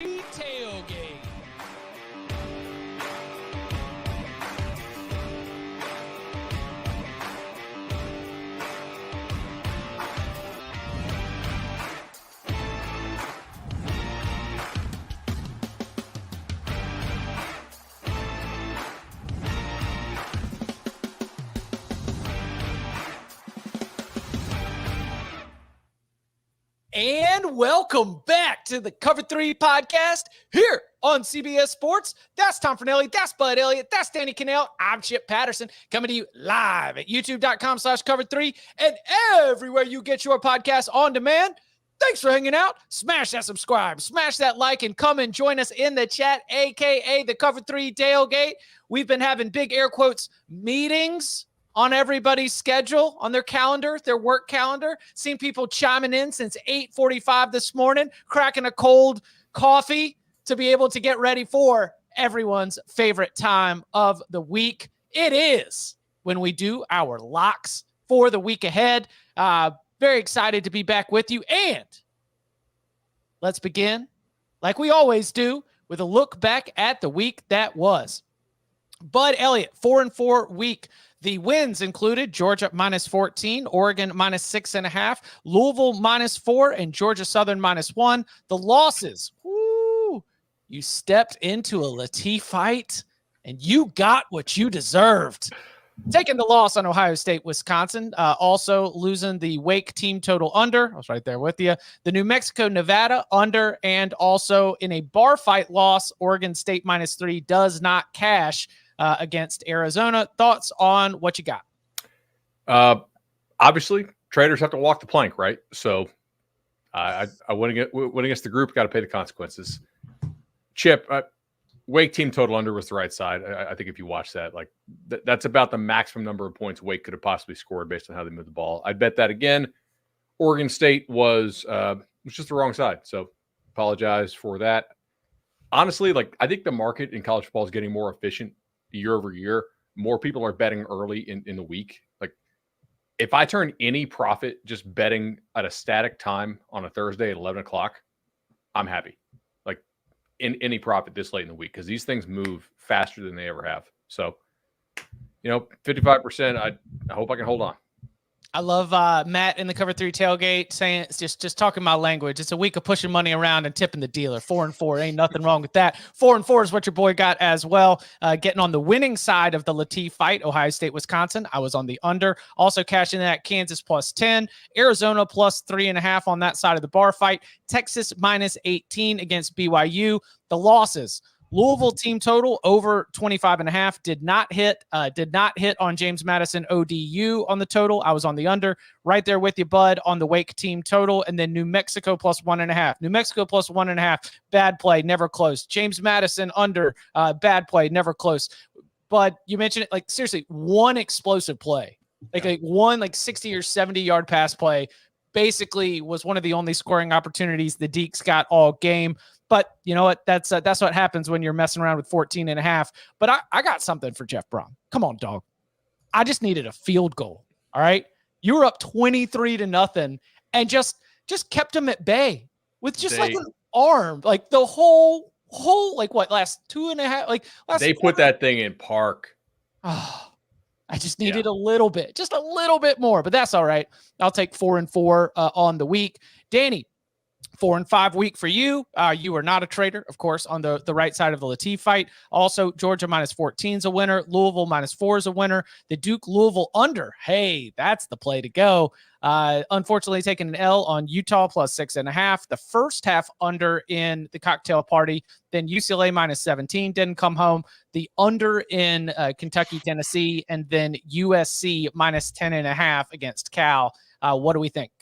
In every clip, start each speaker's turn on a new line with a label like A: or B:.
A: Tailgate. And welcome back to the Cover 3 podcast here on CBS Sports. That's Tom Fornelli. That's Bud Elliott. That's Danny Cannell. I'm Chip Patterson coming to you live at youtube.com/cover3 and everywhere you get your podcast on demand. Thanks for hanging out. Smash that subscribe, smash that like, and come and join us in the chat, a.k.a. the Cover 3 Tailgate. We've been having big air quotes meetings on everybody's schedule, on their calendar, their work calendar. Seen people chiming in since 8:45 this morning, cracking a cold coffee to be able to get ready for everyone's favorite time of the week. It is when we do our locks for the week ahead. Very excited to be back with you. And let's begin, like we always do, with a look back at the week that was. Bud Elliott, 4-4 week. The wins included Georgia -14, Oregon -6.5, Louisville -4, and Georgia Southern -1. The losses, you stepped into a Latif fight, and you got what you deserved. Taking the loss on Ohio State, Wisconsin, also losing the Wake team total under. I was right there with you. The New Mexico, Nevada under, and also in a bar fight loss, Oregon State -3 does not cash against Arizona. Thoughts on what you got?
B: Obviously, traders have to walk the plank, right? So I went against the group, got to pay the consequences. Chip, Wake team total under was the right side. I think if you watch that, like that's about the maximum number of points Wake could have possibly scored based on how they moved the ball. I'd bet that again. Oregon State was just the wrong side. So apologize for that. Honestly, like I think the market in college football is getting more efficient year over year. More people are betting early in the week. Like if I turn any profit just betting at a static time on a Thursday at 11 o'clock, I'm happy. Like in any profit this late in the week, because these things move faster than they ever have. So, 55%, I hope I can hold on.
A: I love Matt in the Cover 3 Tailgate saying it's just talking my language. It's a week of pushing money around and tipping the dealer. 4-4, ain't nothing wrong with that. 4-4 is what your boy got as well. Getting on the winning side of the Latif fight, Ohio State, Wisconsin. I was on the under. Also cashing that Kansas +10, Arizona +3.5 on that side of the bar fight. Texas -18 against BYU. The losses. Louisville team total over 25.5 did not hit on James Madison ODU on the total. I was on the under. Right there with you, Bud, on the Wake team total. And then New Mexico +1.5. New Mexico +1.5. Bad play, never close. James Madison under, bad play, never close. Bud, you mentioned it, like seriously, one explosive play. Like one 60 or 70 yard pass play basically was one of the only scoring opportunities the Deeks got all game. But you know what? That's what happens when you're messing around with 14.5. But I got something for Jeff Brom. Come on, dog. I just needed a field goal. All right. You were up 23-0 and just kept them at bay with just like an arm, like the whole last 2.5,
B: they put that thing in park.
A: Oh, I just needed a little bit, just a little bit more, but that's all right. I'll take 4-4 on the week. Danny, 4-5 week for you. You are not a trader, of course, on the right side of the Latif fight. Also, Georgia -14 is a winner. Louisville -4 is a winner. The Duke Louisville under. Hey, that's the play to go. Unfortunately, taking an L on Utah +6.5. The first half under in the cocktail party. Then UCLA -17 didn't come home. The under in Kentucky, Tennessee, and then USC -10.5 against Cal. What do we think?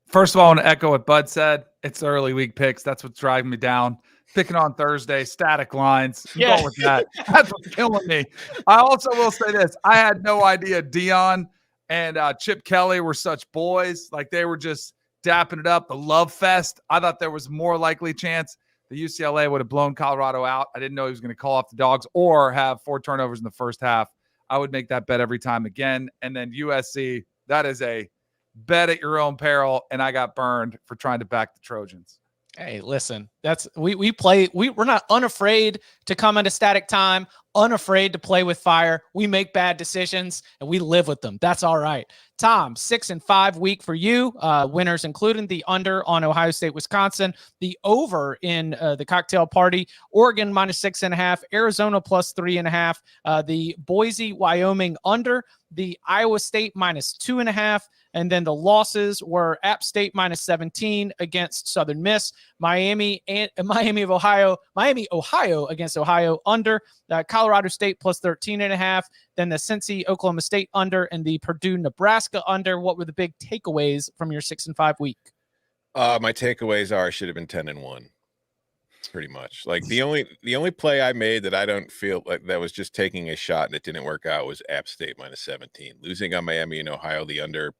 C: First of all, I want to echo what Bud said. It's early week picks. That's what's driving me down. Picking on Thursday, static lines.
A: Yeah.
C: Going with that. That's what's killing me. I also will say this. I had no idea Dion and Chip Kelly were such boys. Like they were just dapping it up. The love fest. I thought there was more likely chance the UCLA would have blown Colorado out. I didn't know he was going to call off the dogs or have 4 turnovers in the first half. I would make that bet every time again. And then USC, that is a bet at your own peril, and I got burned for trying to back the Trojans.
A: Hey, listen, we're not unafraid to come into static time, unafraid to play with fire. We make bad decisions and we live with them. That's all right. Tom, 6-5 week for you. Winners including the under on Ohio State, Wisconsin, the over in the cocktail party, Oregon -6.5, Arizona +3.5, the Boise, Wyoming under, the Iowa State -2.5. And then the losses were App State -17 against Southern Miss, Miami, Ohio against Ohio under, Colorado State +13.5, then the Cincy, Oklahoma State under, and the Purdue, Nebraska under. What were the big takeaways from your 6-5 week?
D: My takeaways are I should have been 10-1. Pretty much. Like the only play I made that I don't feel like that was just taking a shot and it didn't work out was App State -17. Losing on Miami and Ohio, the under.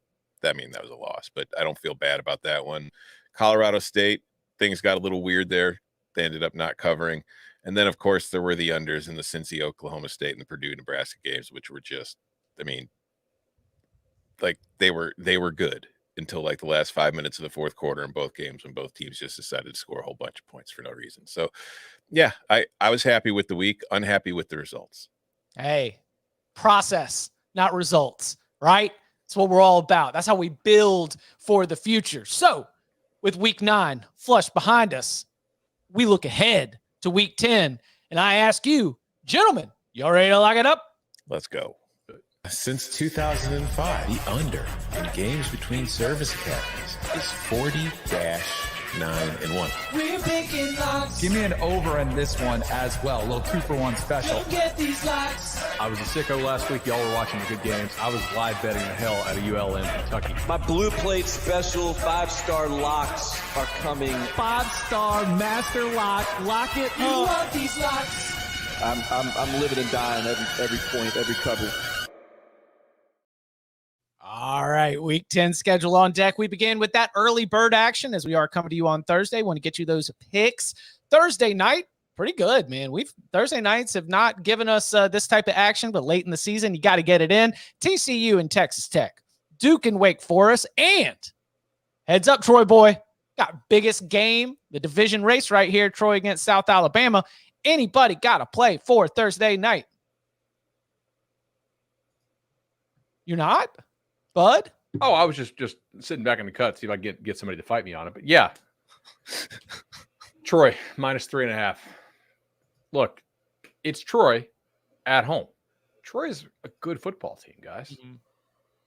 D: That was a loss, but I don't feel bad about that one. Colorado State, things got a little weird there. They ended up not covering. And then, of course, there were the unders in the Cincy, Oklahoma State, and the Purdue, Nebraska games, which were just, like they were good until like the last 5 minutes of the fourth quarter in both games when both teams just decided to score a whole bunch of points for no reason. So, yeah, I was happy with the week, unhappy with the results.
A: Hey, process, not results, right? That's what we're all about. That's how we build for the future. So with week 9 flush behind us, we look ahead to week 10. And I ask you, gentlemen, y'all ready to lock it up?
D: Let's go.
E: Since 2005, the under in games between service academies is 40-9-1.
A: We're picking locks.
C: Give me an over in this one as well. A little 2-for-1 special.
A: Get these locks.
B: I was a sicko last week. Y'all were watching the good games. I was live betting the hell out of ULM, Kentucky.
F: My blue plate special 5-star locks are coming.
A: 5-star master lock. Lock it
F: You
A: up.
F: love these locks. I'm living and dying every point, every cover.
A: All right, week 10 schedule on deck. We begin with that early bird action as we are coming to you on Thursday. Want to get you those picks. Thursday night, pretty good, man. Thursday nights have not given us this type of action, but late in the season, you got to get it in. TCU and Texas Tech, Duke and Wake Forest, and heads up, Troy boy, got biggest game, the division race right here, Troy against South Alabama. Anybody got to play for Thursday night? You're not? Bud?
B: Oh, I was just sitting back in the cut, see if I get somebody to fight me on it. But yeah, Troy -3.5. Look, it's Troy at home. Troy is a good football team, guys. Mm-hmm.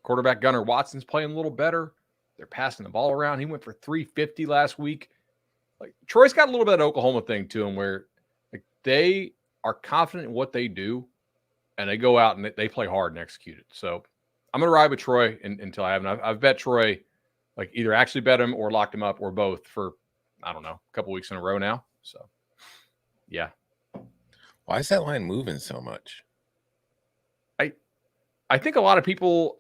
B: Quarterback Gunnar Watson's playing a little better. They're passing the ball around. He went for 350 last week. Like Troy's got a little bit of Oklahoma thing to him, where like they are confident in what they do, and they go out and they play hard and execute it. So I'm going to ride with Troy until I haven't. I've bet Troy, like either actually bet him or locked him up or both for, I don't know, a couple weeks in a row now. So, yeah.
D: Why is that line moving so much?
B: I think a lot of people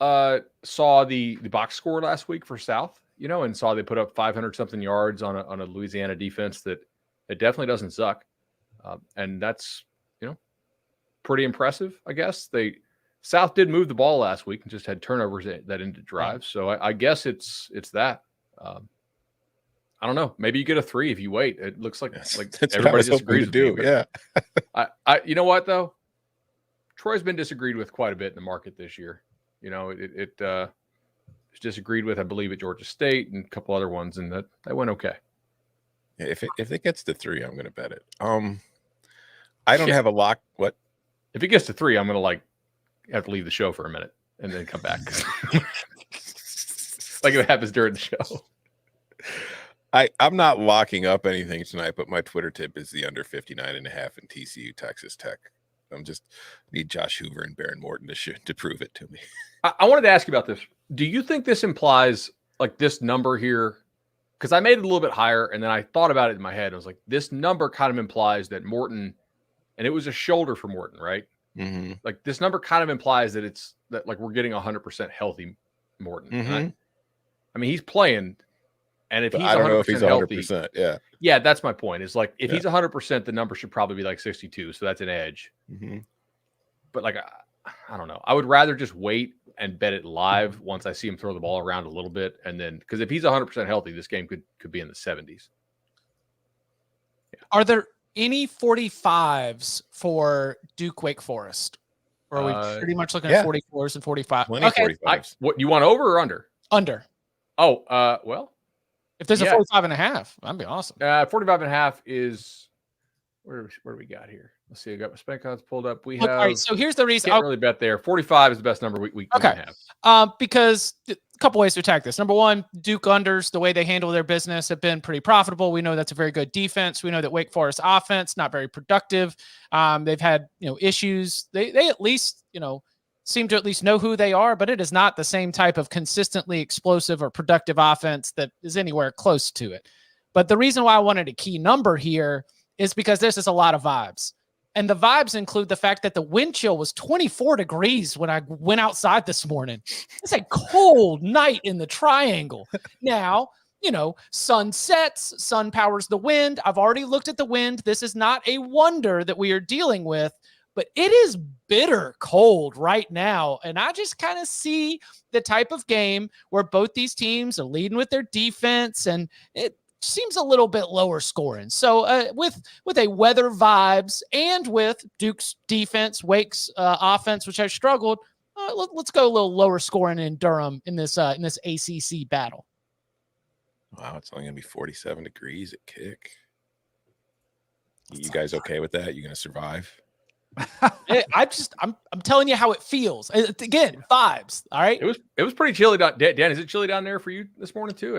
B: saw the box score last week for South, and saw they put up 500-something yards on a Louisiana defense that definitely doesn't suck. And that's, pretty impressive, I guess. South did move the ball last week and just had turnovers that ended drives. So I guess it's that. I don't know. Maybe you get a 3 if you wait. It looks like everybody disagrees with me.
D: Yeah.
B: I you know what though? Troy's been disagreed with quite a bit in the market this year. It was disagreed with, I believe, at Georgia State and a couple other ones, and that went okay.
D: Yeah, if it gets to 3, I'm going to bet it. I don't have a lock. What?
B: If it gets to 3, I'm going to have to leave the show for a minute and then come back. Like it happens during the show.
D: I'm not locking up anything tonight, but my Twitter tip is the under 59.5 in TCU Texas Tech. Need Josh Hoover and Baron Morton to prove it to me.
B: I wanted to ask you about this. Do you think this implies like this number here? Because I made it a little bit higher, and then I thought about it in my head. I was like, this number kind of implies that Morton, and it was a shoulder for Morton, right?
D: Mm-hmm.
B: Like this number kind of implies that that we're getting 100% healthy Morton.
D: Mm-hmm.
B: I mean, he's playing, and if he's 100%
D: I don't know if he's 100%,
B: healthy, yeah, that's my point. Is like if he's 100%, the number should probably be like 62, so that's an edge.
D: Mm-hmm.
B: But like, I don't know. I would rather just wait and bet it live once I see him throw the ball around a little bit, and then because if he's 100% healthy, this game could be in the 70s.
A: Are there any 45s for Duke Wake Forest? Or are we pretty much looking at 44s and 45?
D: Plenty of 45s.
B: What you want, over or under?
A: Under.
B: Oh, well,
A: if there's a 45 and a half, that'd be awesome.
B: 45 and a half is where do we got here? Let's see. I got my spec odds pulled up. We have.
A: All right. So here's the reason.
B: Can't really bet there. 45 is the best number we can have.
A: Because a couple ways to attack this. Number one, Duke unders, the way they handle their business, have been pretty profitable. We know that's a very good defense. We know that Wake Forest offense not very productive. They've had issues. They at least seem to at least know who they are, but it is not the same type of consistently explosive or productive offense that is anywhere close to it. But the reason why I wanted a key number here is because there's just a lot of vibes. And the vibes include the fact that the wind chill was 24 degrees when I went outside this morning. It's a cold night in the triangle. Now, sun sets, sun powers the wind. I've already looked at the wind. This is not a wonder that we are dealing with, but it is bitter cold right now. And I just kind of see the type of game where both these teams are leading with their defense, and it seems a little bit lower scoring. So with a weather vibes and with Duke's defense, Wake's offense, which has struggled, let's go a little lower scoring in Durham in this ACC battle.
D: Wow, it's only gonna be 47 degrees at kick. You guys okay with that? You gonna survive?
A: I'm telling you how it feels. Again, vibes. All right.
B: It was pretty chilly down. Dan, is it chilly down there for you this morning too?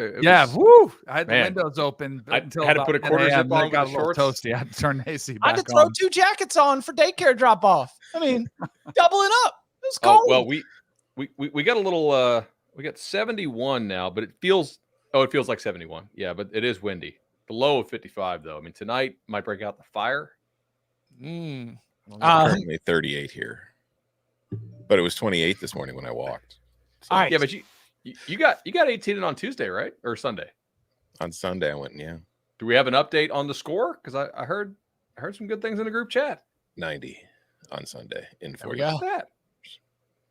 C: Woo! I had the windows open.
B: I had to put a quarter zip on.
C: Got a little toasty. I had to turn the AC back on.
A: I had to throw 2 jackets on for daycare drop off. I mean, doubling up. It was cold.
B: Well, we got a little. We got 71 now, but it feels like 71. Yeah, but it is windy. The low of 55 though. I mean, tonight might break out the fire.
D: Currently 38 here, but it was 28 this morning when I walked. So,
A: all right.
B: Yeah, but you got 18 on Tuesday, right? Or Sunday?
D: On Sunday, I went. Yeah.
B: Do we have an update on the score? Because I heard some good things in the group chat.
D: 90 on Sunday in 40.
A: All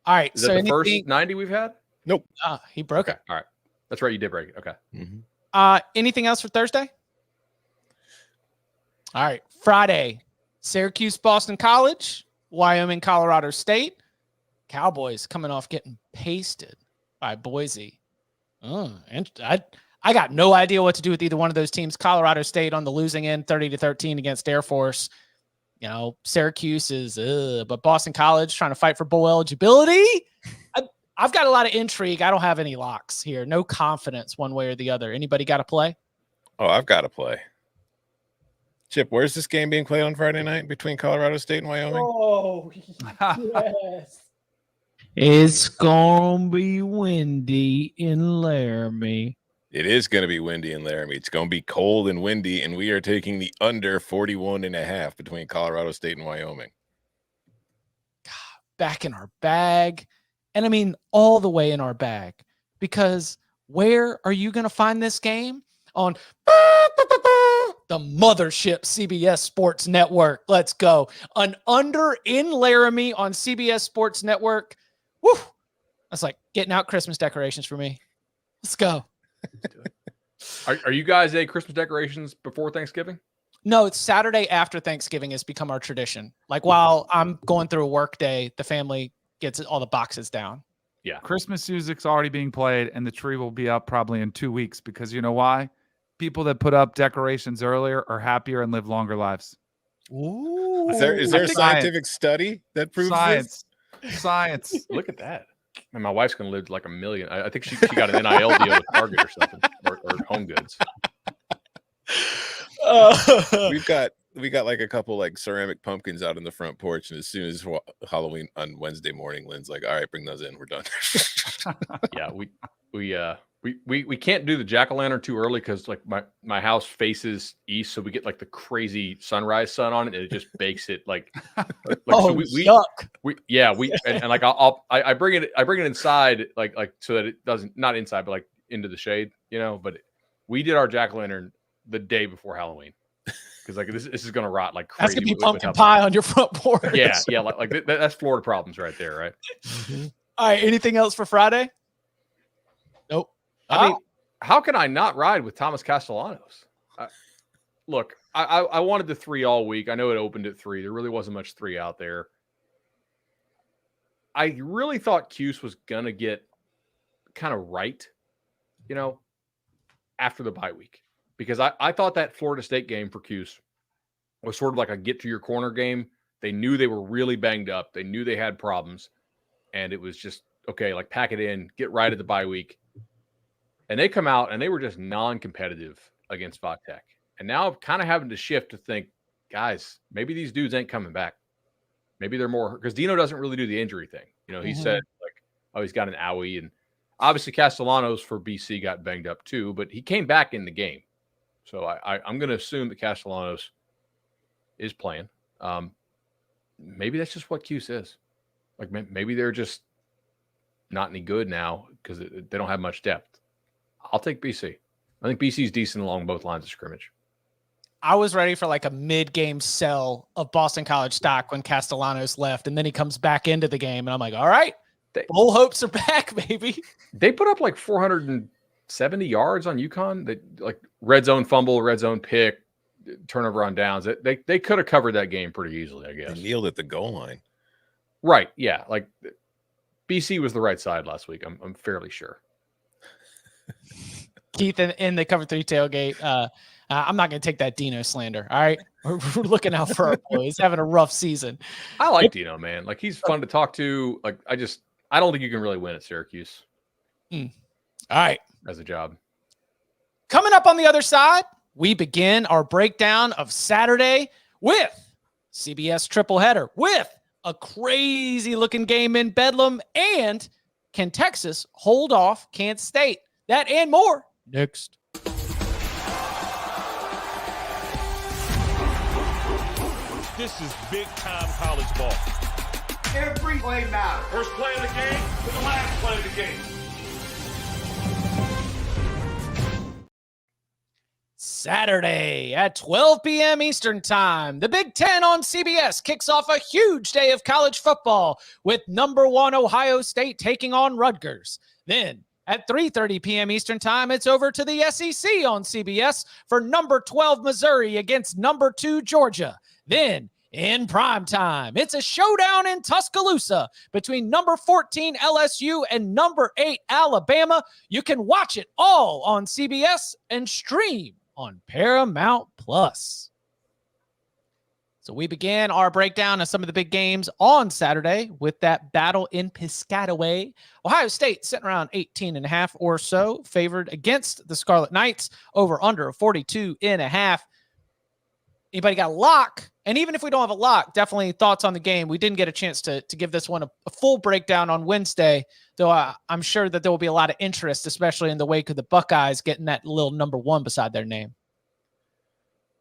A: right.
B: Is that the first 90 we've had?
D: Nope.
A: He broke it.
B: All right. That's right. You did break it. Okay.
D: Mm-hmm.
A: Anything else for Thursday? All right. Friday. Syracuse, Boston College, Wyoming-Colorado State, Cowboys coming off getting pasted by Boise. And I got no idea what to do with either one of those teams. Colorado State on the losing end, 30-13 against Air Force. Syracuse is, but Boston College trying to fight for bowl eligibility. I've got a lot of intrigue. I don't have any locks here. No confidence one way or the other. Anybody got to play?
D: Oh, I've got to play. Chip, where's this game being played on Friday night between Colorado State and Wyoming?
A: Oh, yes. It's going to be windy in Laramie.
D: It is going to be windy in Laramie. It's going to be cold and windy, and we are taking the under 41.5 between Colorado State and Wyoming.
A: Back in our bag. And I mean, all the way in our bag. Because where are you going to find this game? On the mothership CBS Sports Network. Let's go. An under in Laramie on CBS Sports Network. Woo! That's like getting out Christmas decorations for me. Let's go.
B: Are you guys a Christmas decorations before Thanksgiving?
A: No, it's Saturday after Thanksgiving has become our tradition. Like while I'm going through a work day, the family gets all the boxes down.
B: Yeah.
C: Christmas music's already being played, and the tree will be up probably in 2 weeks because you know why? People that put up decorations earlier are happier and live longer lives.
A: Ooh.
D: Is there a scientific study that proves
C: Science.
B: Look at that. And my wife's going to live like $1 million. I think she got an NIL deal with Target or something, or Home Goods.
D: We got like a couple like ceramic pumpkins out in the front porch, and as soon as Halloween on Wednesday morning, Lynn's like, "All right, bring those in. We're done."
B: Yeah, we can't do the jack-o'-lantern too early because like my house faces east, so we get like the crazy sunrise sun on it, and it just bakes it like
A: oh,
B: so
A: yuck.
B: And like I bring it inside like so that it doesn't, not inside but like into the shade, but we did our jack-o'-lantern the day before Halloween because like this is gonna rot like crazy.
A: That's gonna be pumpkin pie on your front porch.
B: Yeah, like that's Florida problems right there, right?
A: Mm-hmm. All right, anything else for Friday? Nope.
B: I mean, how can I not ride with Thomas Castellanos? look, I wanted the 3 all week. I know it opened at 3. There really wasn't much 3 out there. I really thought Cuse was going to get kind of right, after the bye week. Because I thought that Florida State game for Cuse was sort of like a get-to-your-corner game. They knew they were really banged up. They knew they had problems. And it was just, okay, like pack it in, get right at the bye week. And they come out, and they were just non-competitive against Tech. And now I'm kind of having to shift to think, guys, maybe these dudes ain't coming back. Maybe they're more – because Dino doesn't really do the injury thing. He said, he's got an owie. And obviously Castellanos for BC got banged up too, but he came back in the game. So I'm going to assume that Castellanos is playing. Maybe that's just what Cuse is. Like maybe they're just not any good now because they don't have much depth. I'll take BC. I think BC is decent along both lines of scrimmage.
A: I was ready for like a mid-game sell of Boston College stock when Castellanos left, and then he comes back into the game, and I'm like, all right, full hopes are back, baby.
B: They put up like 470 yards on UConn. They like red zone fumble, red zone pick, turnover on downs. They could have covered that game pretty easily, I guess.
D: They kneeled at the goal line.
B: Right, yeah. Like BC was the right side last week. I'm fairly sure.
A: Keith in the Cover 3 tailgate. I'm not going to take that Dino slander. All right. We're looking out for our boy. He's having a rough season.
B: I like Dino, man. Like he's fun to talk to. Like I don't think you can really win at Syracuse.
A: All right.
B: As a job.
A: Coming up on the other side, we begin our breakdown of Saturday with CBS triple header with a crazy looking game in Bedlam. And can Texas hold off Kansas State? That and more next.
G: This is big-time college ball.
H: Every play matters.
G: First play of the game to the last play of the game.
A: Saturday at 12 p.m. Eastern Time, the Big Ten on CBS kicks off a huge day of college football with number 1 Ohio State taking on Rutgers. Then at 3:30 p.m. Eastern Time, it's over to the SEC on CBS for number 12 Missouri against number 2 Georgia. Then in prime time, it's a showdown in Tuscaloosa between number 14 LSU and number 8 Alabama. You can watch it all on CBS and stream on Paramount Plus. So we began our breakdown of some of the big games on Saturday with that battle in Piscataway. Ohio State sitting around 18.5 or so, favored against the Scarlet Knights, over under 42.5. Anybody got a lock? And even if we don't have a lock, definitely thoughts on the game. We didn't get a chance to give this one a full breakdown on Wednesday, though I'm sure that there will be a lot of interest, especially in the wake of the Buckeyes getting that little number 1 beside their name.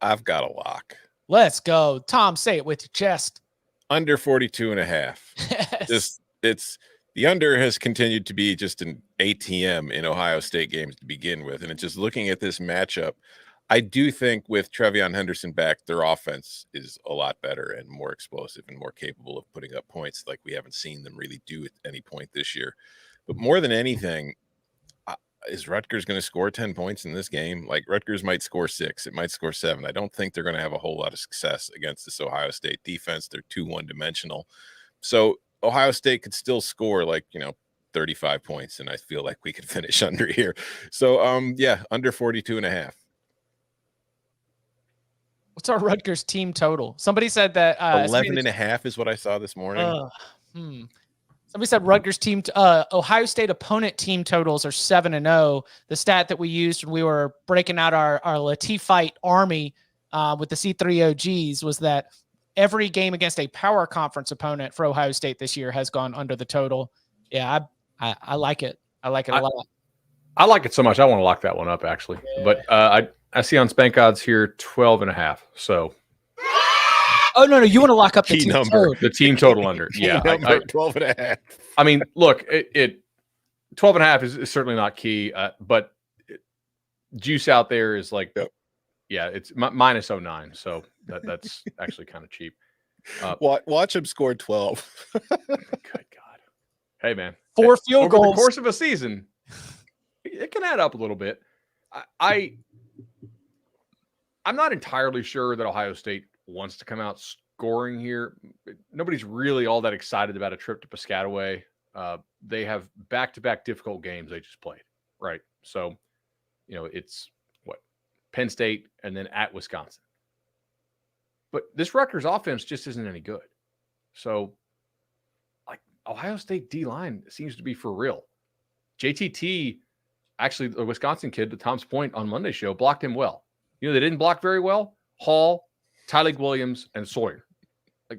D: I've got a lock.
A: Let's go. Tom, say it with your chest.
D: Under 42.5.
A: Yes.
D: It's the under has continued to be just an ATM in Ohio State games to begin with. And it's just looking at this matchup, I do think with Trevion Henderson back, their offense is a lot better and more explosive and more capable of putting up points like we haven't seen them really do at any point this year. But more than anything, is Rutgers going to score 10 points in this game? Like Rutgers might score 6. It might score 7. I don't think they're going to have a whole lot of success against this Ohio State defense. They're too one-dimensional. So Ohio State could still score 35 points, and I feel like we could finish under here. So, under 42.5.
A: What's our Rutgers team total? Somebody said that
D: 11.5 is what I saw this morning.
A: Somebody said Rutgers team, Ohio State opponent team totals are 7-0. The stat that we used when we were breaking out our Latifite army with the C3OGs was that every game against a power conference opponent for Ohio State this year has gone under the total. Yeah, I like it. I like it a lot.
B: I like it so much. I want to lock that one up actually. Yeah. But I see on Spank odds here 12.5. So.
A: Oh, no, you want to lock up the
D: team
A: team
D: number.
A: total.
B: The team total under. Yeah.
D: 12.5.
B: I mean, look, it 12.5 is certainly not key, but juice out there is like, yeah, it's minus 0.9. So that's actually kind of cheap.
D: Watch him score 12.
B: Good God. Hey, man.
A: 4 field goals.
B: Over the course of a season, it can add up a little bit. I'm not entirely sure that Ohio State wants to come out scoring here. Nobody's really all that excited about a trip to Piscataway. They have back-to-back difficult games they just played, right? So, it's Penn State and then at Wisconsin. But this Rutgers offense just isn't any good. So, Ohio State D-line seems to be for real. JTT, actually, the Wisconsin kid, the Tom's Point on Monday's show, blocked him well. They didn't block very well. Hall, Tyleik Williams, and Sawyer.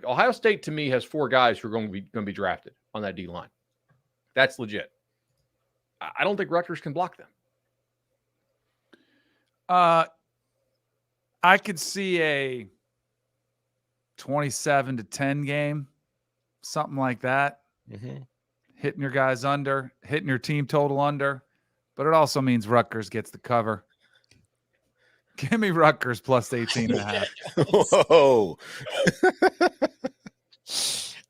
B: Ohio State, to me, has 4 guys who are going to be drafted on that D-line. That's legit. I don't think Rutgers can block them.
C: I could see a 27-10 game, something like that.
D: Mm-hmm.
C: Hitting your guys under, hitting your team total under, but it also means Rutgers gets the cover. Give me Rutgers plus 18.5.
D: Whoa.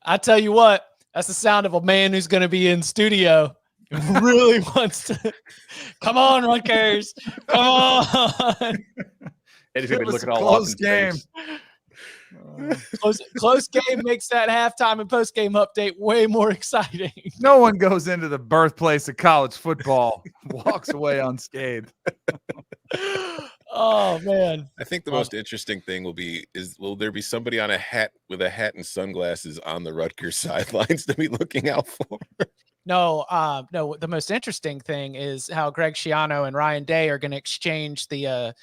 A: I tell you what, that's the sound of a man who's going to be in studio. Really wants to. Come on, Rutgers. Come on.
B: And he's going to be looking all
C: close
B: off
C: game.
A: Close game makes that halftime and post game update way more exciting.
C: No one goes into the birthplace of college football, walks away unscathed.
A: Oh man!
D: I think the most interesting thing will there be somebody on a hat with a hat and sunglasses on the Rutgers sidelines to be looking out for?
A: No. The most interesting thing is how Greg Schiano and Ryan Day are going to exchange the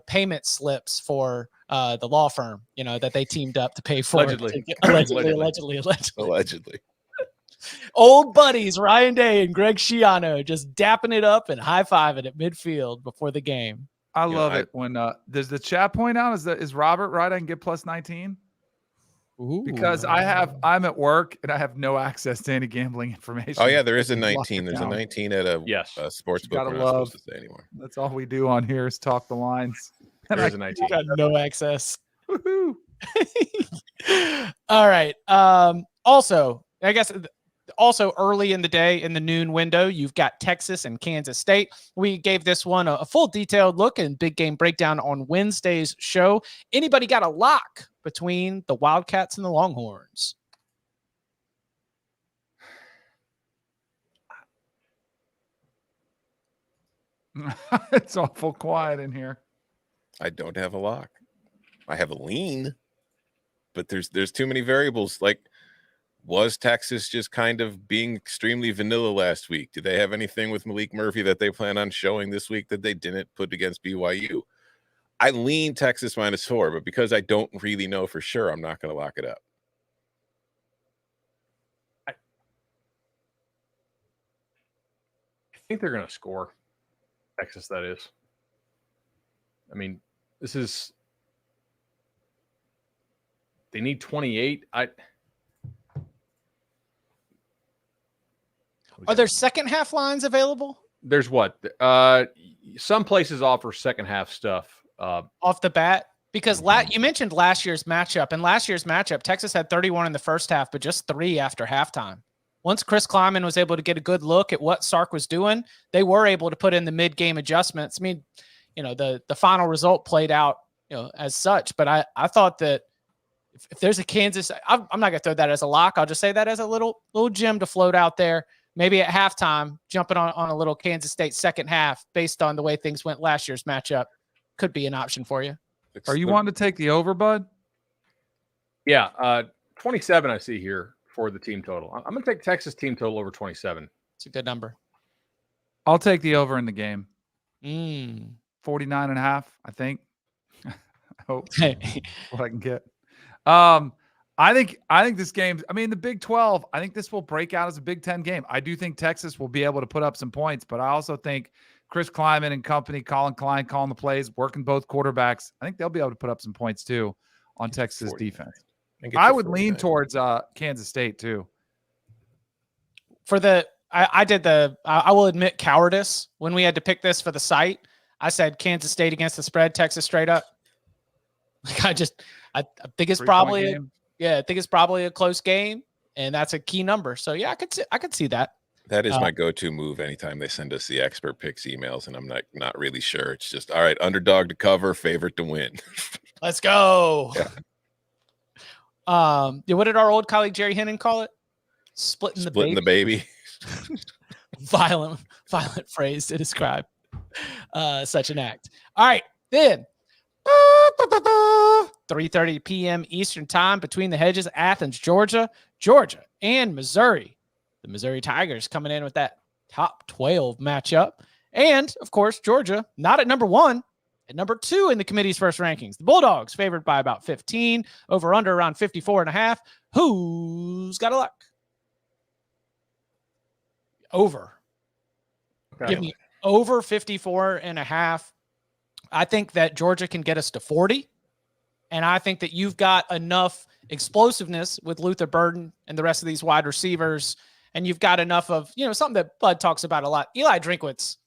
A: payment slips for the law firm that they teamed up to pay for.
D: Allegedly.
A: Old buddies Ryan Day and Greg Schiano just dapping it up and high-fiving at midfield before the game.
C: I love it when does the chat point out is Robert right? I can get plus 19.
A: Ooh.
C: Because I'm at work and I have no access to any gambling information.
D: Oh yeah, there is a 19. There's a 19 at a sports book. We're not supposed to say anymore.
C: That's all we do on here is talk the lines.
B: There's a 19.
A: Got no access.
C: Woohoo.
A: All right. Also, I guess also early in the day in the noon window, you've got Texas and Kansas State. We gave this one a full detailed look and big game breakdown on Wednesday's show. Anybody got a lock between the Wildcats and the Longhorns?
C: It's awful quiet in here.
D: I don't have a lock. I have a lean, but there's too many variables. Was Texas just kind of being extremely vanilla last week? Do they have anything with Malik Murphy that they plan on showing this week that they didn't put against BYU? I lean Texas -4, but because I don't really know for sure, I'm not going to lock it up.
B: I think they're going to score. Texas, that is. I mean, they need 28.
A: Are there second half lines available?
B: There's what? Some places offer second half stuff.
A: Off the bat? Because you mentioned last year's matchup. In last year's matchup, Texas had 31 in the first half, but just 3 after halftime. Once Chris Kleiman was able to get a good look at what Sark was doing, they were able to put in the mid-game adjustments. I mean, the final result played out, as such. But I thought that if there's a Kansas, I'm not going to throw that as a lock. I'll just say that as a little gem to float out there. Maybe at halftime, jumping on a little Kansas State second half based on the way things went last year's matchup could be an option for you.
C: Are you wanting to take the over, bud?
B: Yeah, 27 I see here for the team total. I'm going to take Texas team total over 27.
A: It's a good number.
C: I'll take the over in the game.
A: 49.5,
C: I think. I hope
A: Hey.
C: what I can get. I think this game, the Big 12, I think this will break out as a Big 10 game. I do think Texas will be able to put up some points, but I also think Chris Kleiman and company, Colin Klein calling the plays, working both quarterbacks. I think they'll be able to put up some points too on Texas defense. I would lean towards Kansas State too.
A: I will admit cowardice when we had to pick this for the site. I said Kansas State against the spread, Texas straight up. I think it's probably I think it's probably a close game, and that's a key number. So yeah, I could see that.
D: That is my go-to move anytime they send us the expert picks emails, and I'm not really sure. It's just, all right, underdog to cover, favorite to win.
A: Let's go.
D: Yeah.
A: What did our old colleague Jerry Hennon call it? Splitting
D: the baby.
A: Violent phrase to describe such an act. All right, then 3:30 p.m. Eastern time, Between the Hedges, Athens, Georgia, and Missouri. The Missouri Tigers coming in with that top 12 matchup. And, of course, Georgia not at number 1, at number 2 in the committee's first rankings. The Bulldogs favored by about 15, over under around 54.5. Who's got a luck? Over.
B: Okay.
A: Give me over 54.5. I think that Georgia can get us to 40. And I think that you've got enough explosiveness with Luther Burden and the rest of these wide receivers. And you've got enough of, something that Bud talks about a lot. Eli Drinkwitz,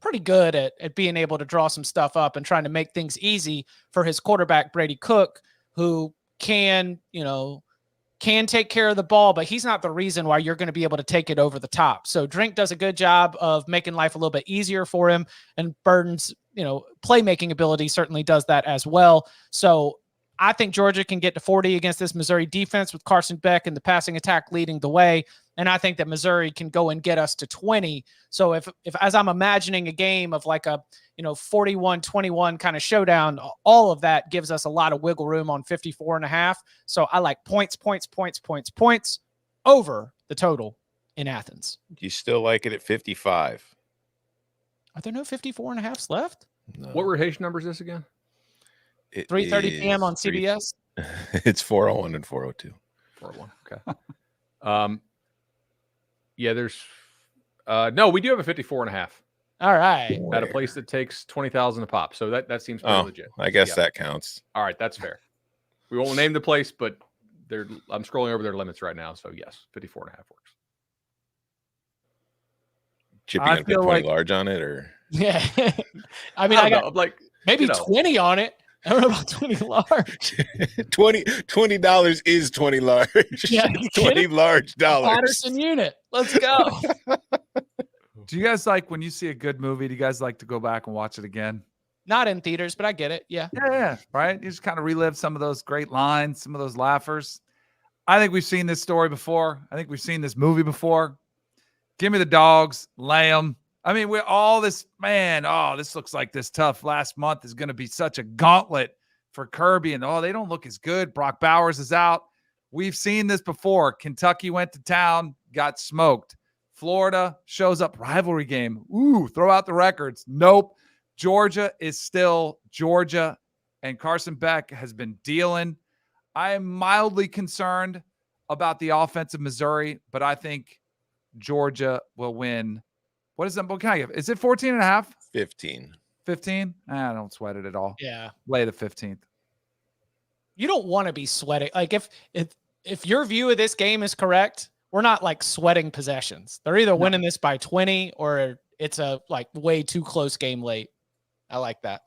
A: pretty good at being able to draw some stuff up and trying to make things easy for his quarterback, Brady Cook, who can take care of the ball, but he's not the reason why you're going to be able to take it over the top. So Drink does a good job of making life a little bit easier for him, and Burden's, playmaking ability certainly does that as well. So I think Georgia can get to 40 against this Missouri defense with Carson Beck and the passing attack leading the way. And I think that Missouri can go and get us to 20. So if as I'm imagining a game of like a, 41-21 kind of showdown, all of that gives us a lot of wiggle room on 54.5. So I like points over the total in Athens.
D: Do you still like it at 55?
A: Are there no 54.5s left?
D: No.
B: What rotation number is this again?
A: 3:30 p.m. on CBS.
D: It's 401 and 402.
B: 401. Okay. Yeah, there's no, we do have a 54.5.
A: All right.
B: At a place that takes 20,000 a pop. So that seems pretty legit.
D: I guess that counts.
B: All right, that's fair. We won't name the place, but I'm scrolling over their limits right now. So yes, 54.5 works.
D: Chip, you gonna put 20 large on it, or?
A: Yeah. I mean, I got
B: like
A: maybe 20 on it. I don't know about 20 large.
D: $20 is 20 large.
A: Yeah,
D: 20 large dollars.
A: Patterson unit. Let's go.
C: Do you guys like, when you see a good movie, do you guys like to go back and watch it again?
A: Not in theaters, but I get it. Yeah.
C: Yeah, right. You just kind of relive some of those great lines, some of those laughers. I think we've seen this story before. I think we've seen this movie before. Give me the Dogs, lay 'em. I mean, we're all this, man, this looks like this tough last month is going to be such a gauntlet for Kirby. And, they don't look as good. Brock Bowers is out. We've seen this before. Kentucky went to town, got smoked. Florida shows up, rivalry game. Ooh, throw out the records. Nope. Georgia is still Georgia, and Carson Beck has been dealing. I am mildly concerned about the offense of Missouri, but I think Georgia will win. What is that? What can I give? Is it 14.5?
D: 15.
C: 15? I don't sweat it at all.
A: Yeah.
C: Lay the 15th.
A: You don't want to be sweating. Like if your view of this game is correct, we're not like sweating possessions. They're either winning this by 20 or it's a like way too close game late. I like that.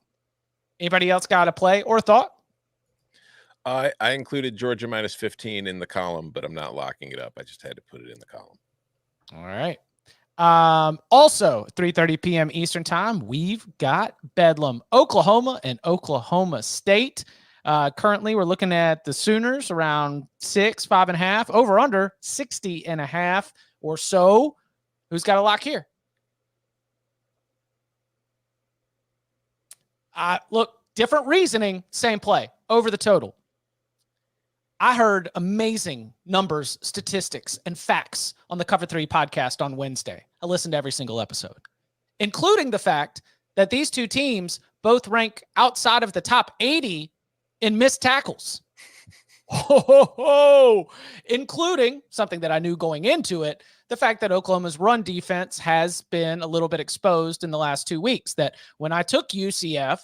A: Anybody else got a play or thought?
D: I included Georgia minus 15 in the column, but I'm not locking it up. I just had to put it in the column.
A: All right. Also 3:30 p.m. Eastern time, we've got Bedlam, Oklahoma and Oklahoma State. Currently we're looking at the Sooners around 5.5, over under 60.5 or so. Who's got a lock here? Look, different reasoning, same play, over the total. I heard amazing numbers, statistics, and facts on the Cover 3 podcast on Wednesday. I listened to every single episode, including the fact that these two teams both rank outside of the top 80 in missed tackles. Including something that I knew going into it, the fact that Oklahoma's run defense has been a little bit exposed in the last 2 weeks. That when I took UCF,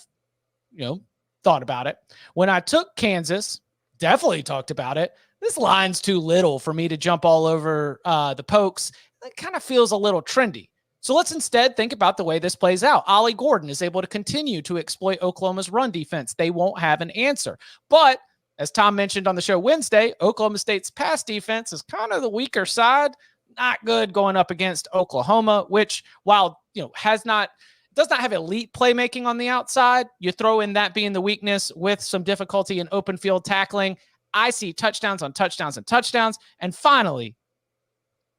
A: thought about it. When I took Kansas, definitely talked about it. This line's too little for me to jump all over the Pokes. It kind of feels a little trendy. So let's instead think about the way this plays out. Ollie Gordon is able to continue to exploit Oklahoma's run defense. They won't have an answer. But as Tom mentioned on the show Wednesday, Oklahoma State's pass defense is kind of the weaker side. not good going up against Oklahoma, which while, does not have elite playmaking on the outside. You throw in that being the weakness with some difficulty in open field tackling. I see touchdowns on touchdowns and touchdowns. And finally,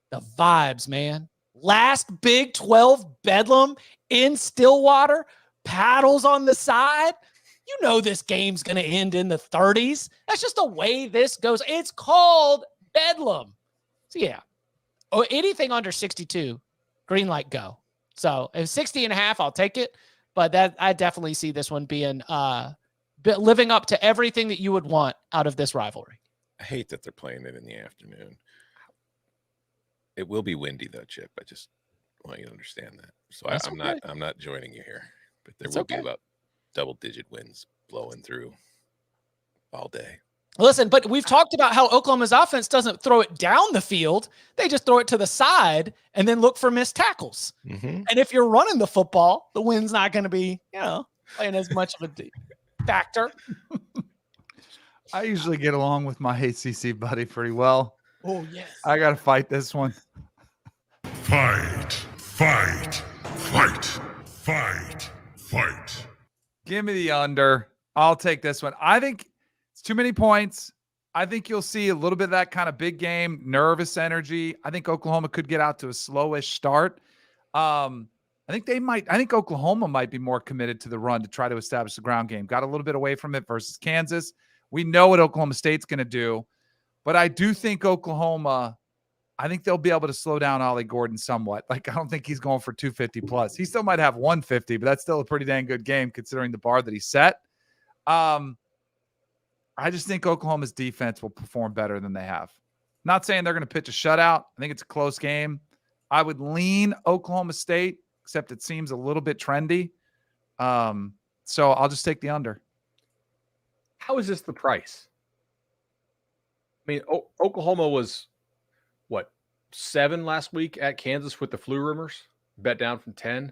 A: the vibes, man. Last Big 12 Bedlam in Stillwater, paddles on the side. You know this game's going to end in the 30s. That's just the way this goes. It's called Bedlam. So, yeah. Anything under 62, green light, go. So, if 60.5, I'll take it. But I definitely see this one being living up to everything that you would want out of this rivalry.
D: I hate that they're playing it in the afternoon. It will be windy, though, Chip. I just want you to understand that. So I'm not joining you here. But there will be about double-digit winds blowing through all day.
A: Listen, but we've talked about how Oklahoma's offense doesn't throw it down the field. They just throw it to the side and then look for missed tackles.
D: Mm-hmm.
A: And if you're running the football, the wind's not going to be, playing as much of a factor.
C: I usually get along with my ACC buddy pretty well.
A: Oh, yes.
C: I got to fight this one.
G: Fight.
C: Give me the under. I'll take this one. I think it's too many points. I think you'll see a little bit of that kind of big game, nervous energy. I think Oklahoma could get out to a slowish start. I think Oklahoma might be more committed to the run to try to establish the ground game. Got a little bit away from it versus Kansas. We know what Oklahoma State's going to do, but I do think Oklahoma, I think they'll be able to slow down Ollie Gordon somewhat. Like, I don't think he's going for 250 plus. He still might have 150, but that's still a pretty dang good game considering the bar that he set. I just think Oklahoma's defense will perform better than they have. Not saying they're going to pitch a shutout. I think it's a close game. I would lean Oklahoma State, except it seems a little bit trendy. So I'll just take the under.
B: How is this the price? I mean, Oklahoma was, 7 last week at Kansas with the flu rumors? Bet down from 10.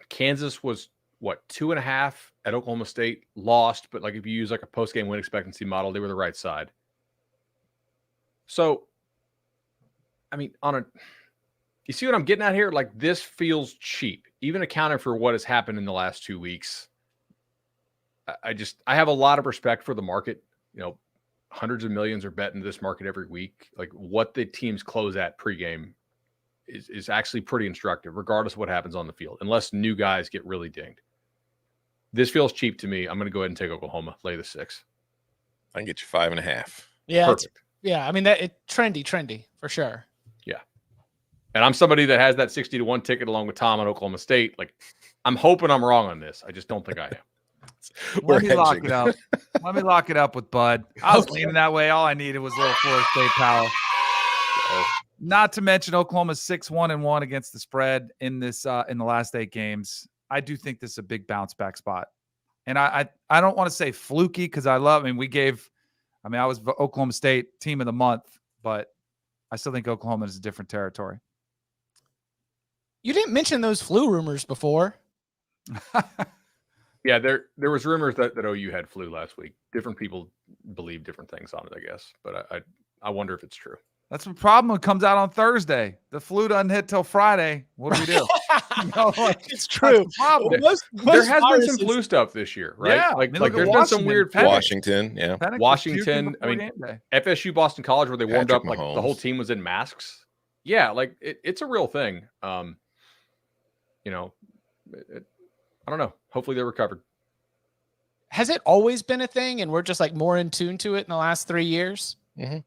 B: Kansas was, 2.5 at Oklahoma State, lost. But, if you use, a post-game win expectancy model, they were the right side. So, I mean, you see what I'm getting at here? This feels cheap, even accounting for what has happened in the last 2 weeks. I have a lot of respect for the market. Hundreds of millions are bet into this market every week. What the teams close at pregame is actually pretty instructive, regardless of what happens on the field, unless new guys get really dinged. This feels cheap to me. I'm going to go ahead and take Oklahoma, lay the 6.
D: I can get you 5.5.
A: Yeah.
B: Perfect.
A: I mean, trendy for sure.
B: Yeah. And I'm somebody that has that 60-1 ticket along with Tom on Oklahoma State. I'm hoping I'm wrong on this. I just don't think I am.
C: Let me lock it up. Let me lock it up with Bud. I was leaning that way. All I needed was a little Florida State power. Not to mention Oklahoma's 6-1-1 against the spread in this in the last 8 games. I do think this is a big bounce back spot. And I don't want to say fluky because I was Oklahoma State team of the month, but I still think Oklahoma is a different territory.
A: You didn't mention those flu rumors before.
B: Yeah, there was rumors that OU had flu last week. Different people believe different things on it, I guess. But I wonder if it's true.
C: That's the problem when it comes out on Thursday. The flu doesn't hit till Friday. What do we do?
A: It's true.
B: There has been some flu stuff this year, right?
C: Yeah.
B: There's been some weird
D: Washington, yeah.
B: Washington. I mean, FSU, Boston College, where they warmed up,
D: Mahomes.
B: The whole team was in masks. Yeah, it's a real thing. I don't know. Hopefully they're recovered.
A: Has it always been a thing and we're just more in tune to it in the last 3 years?
D: Mm-hmm.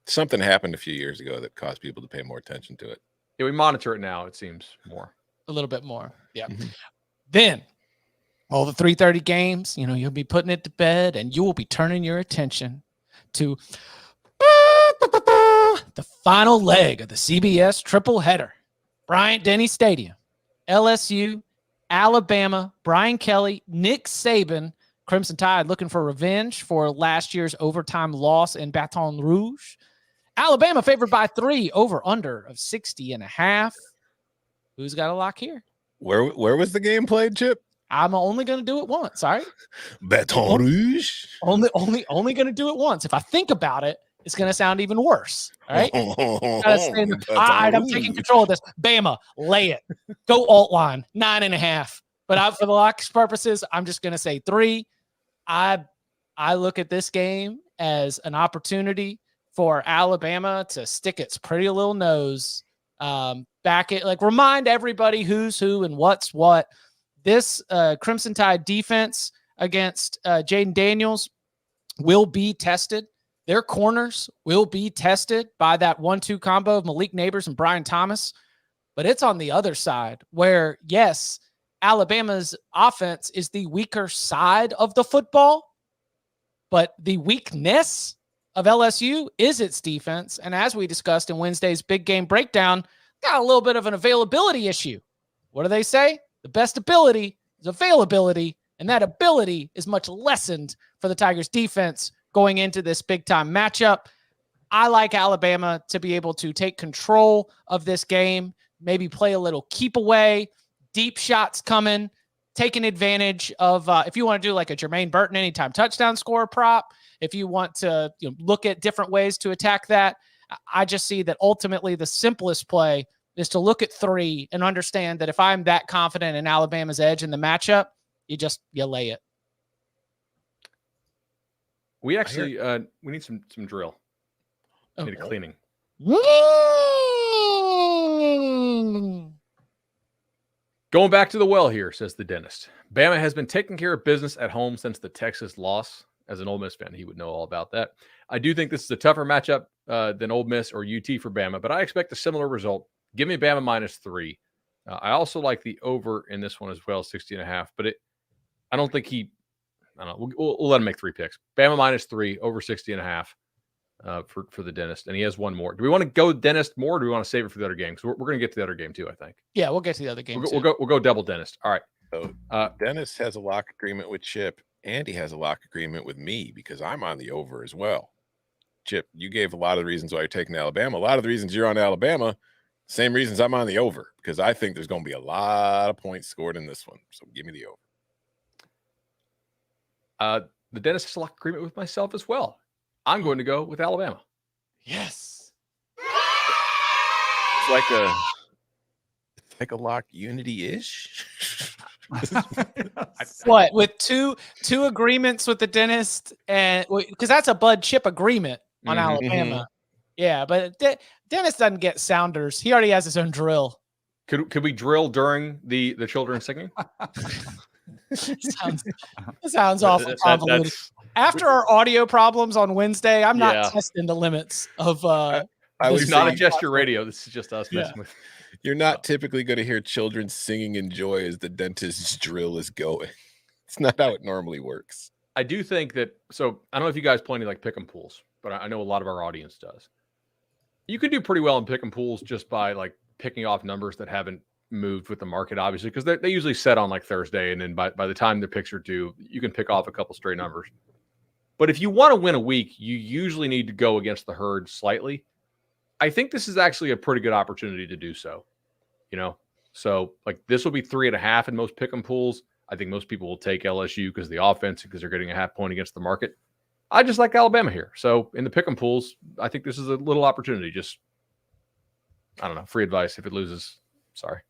D: Something happened a few years ago that caused people to pay more attention to it.
B: Yeah, we monitor it now, it seems more.
A: A little bit more. Yeah.
D: Mm-hmm.
A: Then all the 3:30 games, you'll be putting it to bed and you will be turning your attention to the final leg of the CBS triple header. Bryant-Denny Stadium, LSU, Alabama, Brian Kelly, Nick Saban, Crimson Tide looking for revenge for last year's overtime loss in Baton Rouge. Alabama favored by 3, over under of 60.5. Who's got a lock here?
D: Where was the game played, Chip?
A: I'm only going to do it once. All right.
D: Baton Rouge.
A: Only going to do it once. If I think about it, it's going to sound even worse. All right. All right, I'm taking control of this. Bama, lay it. Go alt line, 9.5. But for the locks purposes, I'm just going to say 3. I look at this game as an opportunity for Alabama to stick its pretty little nose back at, like, remind everybody who's who and what's what. This Crimson Tide defense against Jaden Daniels will be tested. Their corners will be tested by that 1-2 combo of Malik Neighbors and Brian Thomas. But it's on the other side where, yes, Alabama's offense is the weaker side of the football, but the weakness of LSU is its defense. And as we discussed in Wednesday's big game breakdown, got a little bit of an availability issue. What do they say? The best ability is availability, and that ability is much lessened for the Tigers defense going into this big-time matchup. I like Alabama to be able to take control of this game, maybe play a little keep away, deep shots coming, taking advantage of, if you want to do like a Jermaine Burton anytime touchdown score prop, if you want to look at different ways to attack that, I just see that ultimately the simplest play is to look at 3 and understand that if I'm that confident in Alabama's edge in the matchup, you lay it.
B: We actually we need some drill. Need a cleaning. Going back to the well here, says the dentist. Bama has been taking care of business at home since the Texas loss. As an Ole Miss fan, he would know all about that. I do think this is a tougher matchup than Ole Miss or UT for Bama, but I expect a similar result. Give me Bama -3. I also like the over in this one as well, 60.5. But I don't think I don't know. We'll let him make 3 picks. Bama -3, over 60.5 for the dentist. And he has one more. Do we want to go dentist more, or do we want to save it for the other game? Because we're going to get to the other game too, I think.
A: Yeah, we'll get to the other game.
B: We'll go double dentist. All right.
D: So Dennis has a lock agreement with Chip. Andy has a lock agreement with me because I'm on the over as well. Chip, you gave a lot of the reasons why you're taking Alabama. A lot of the reasons you're on Alabama, same reasons I'm on the over, because I think there's going to be a lot of points scored in this one. So give me the over.
B: The dentist has a lock agreement with myself as well. I'm going to go with Alabama.
A: Yes.
D: It's like a lock unity-ish.
A: What, with two agreements with the dentist, and because that's a Bud Chip agreement on Alabama. Yeah, but Dennis doesn't get sounders. He already has his own drill.
B: Could we drill during the children singing?
A: sounds awful convoluted. After our audio problems on Wednesday, I'm not testing the limits of
B: it's not a gesture radio. This is just us messing with.
D: You're not typically going to hear children singing in joy as the dentist's drill is going. It's not how it normally works.
B: I do think that, so I don't know if you guys play any like pick 'em pools, but I know a lot of our audience does. You can do pretty well in pick 'em pools just by like picking off numbers that haven't moved with the market, obviously, because they usually set on like Thursday, and then by the time the picks are due, you can pick off a couple straight numbers. But if you want to win a week, you usually need to go against the herd slightly. I think this is actually a pretty good opportunity to do so. So like this will be 3.5 in most pick 'em pools. I think most people will take LSU because of the offense, because they're getting a half point against the market. I just like Alabama here. So in the pick 'em pools, I think this is a little opportunity. Just, I don't know, free advice. If it loses, sorry.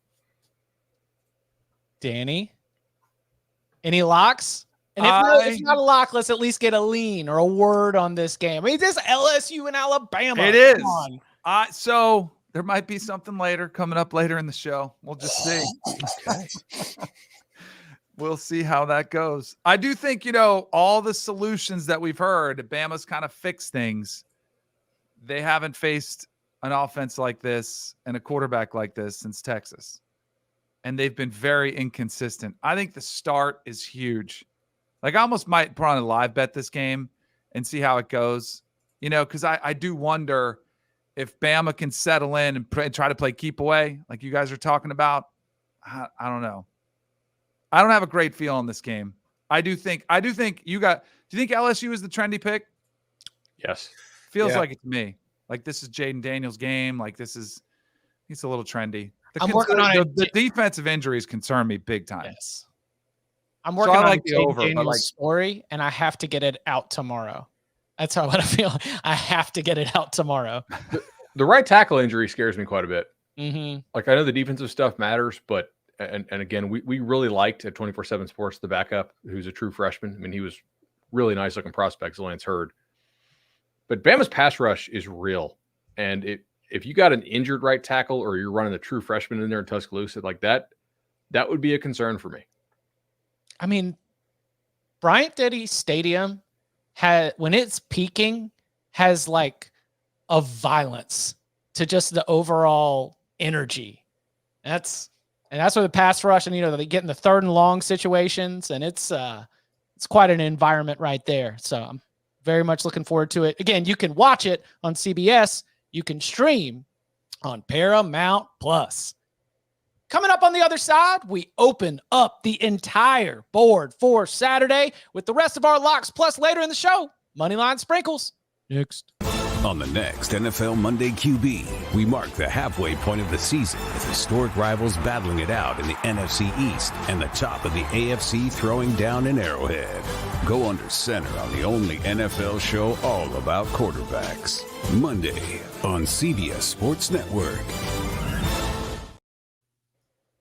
A: Danny, any locks? And if it's not a lock, let's at least get a lean or a word on this game. I mean, this LSU and Alabama.
C: It is. So there might be something coming up later in the show. We'll just see.
D: Okay.
C: We'll see how that goes. I do think, all the solutions that we've heard, Bama's kind of fixed things. They haven't faced an offense like this and a quarterback like this since Texas. And they've been very inconsistent. I think the start is huge. Like, I almost might put on a live bet this game and see how it goes, because I do wonder if Bama can settle in and try to play keep away like you guys are talking about. I don't know. I don't have a great feel on this game. I do think do you think LSU is the trendy pick?
B: Yes.
C: Feels like it to me. Like this is Jaden Daniels' game. Like it's a little trendy. The defensive injuries concern me big time.
A: Yes. I'm working on
C: like
A: the over Daniels story, and I have to get it out tomorrow. That's how I feel. I have to get it out tomorrow.
B: The right tackle injury scares me quite a bit.
A: Mm-hmm.
B: Like, I know the defensive stuff matters, but and again, we really liked at 24/7 Sports the backup, who's a true freshman. I mean, he was really nice looking prospects, Lance Hurd. But Bama's pass rush is real, and if you got an injured right tackle or you're running a true freshman in there in Tuscaloosa like that would be a concern for me.
A: I mean, Bryant-Denny Stadium when it's peaking, has like a violence to just the overall energy. That's where the pass rush, and they get in the 3rd and long situations, and it's quite an environment right there. So I'm very much looking forward to it. Again, you can watch it on CBS. You can stream on Paramount Plus. Coming up on the other side, we open up the entire board for Saturday with the rest of our locks. Plus, later in the show, Moneyline Sprinkles. Next.
I: On the next NFL Monday QB, we mark the halfway point of the season with historic rivals battling it out in the NFC East and the top of the AFC throwing down in Arrowhead. Go under center on the only NFL show all about quarterbacks. Monday on CBS Sports Network.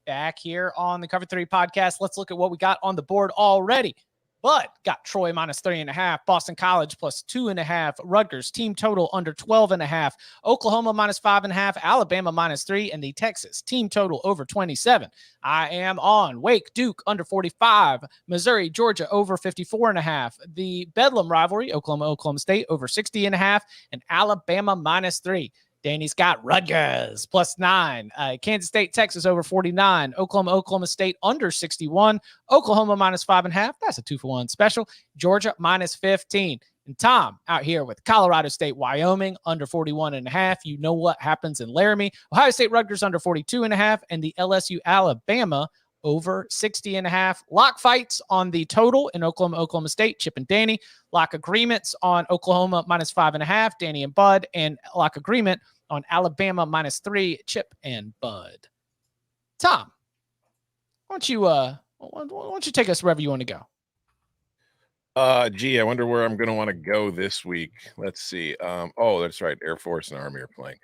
A: Back here on the Cover 3 podcast. Let's look at what we got on the board already. But got Troy minus 3.5, Boston College plus 2.5, Rutgers team total under 12.5, Oklahoma minus 5.5, Alabama minus 3, and the Texas team total over 27. I am on Wake, Duke under 45, Missouri, Georgia over 54.5, the Bedlam rivalry, Oklahoma State over 60.5, and Alabama minus 3. Danny's got Rutgers plus 9, Kansas State, Texas over 49, Oklahoma State under 61, Oklahoma minus 5.5. That's a 2-for-1 special. Georgia minus 15. And Tom out here with Colorado State, Wyoming under 41.5. You know what happens in Laramie. Ohio State, Rutgers under 42.5, and the LSU, Alabama over 60.5. Lock fights on the total in Oklahoma State, Chip and Danny. Lock agreements on Oklahoma minus 5.5, Danny and Bud, and lock agreement on Alabama minus 3, Chip and Bud. Tom, why don't you take us wherever you want to go?
D: I wonder where I'm going to want to go this week. Let's see. That's right. Air Force and Army are playing.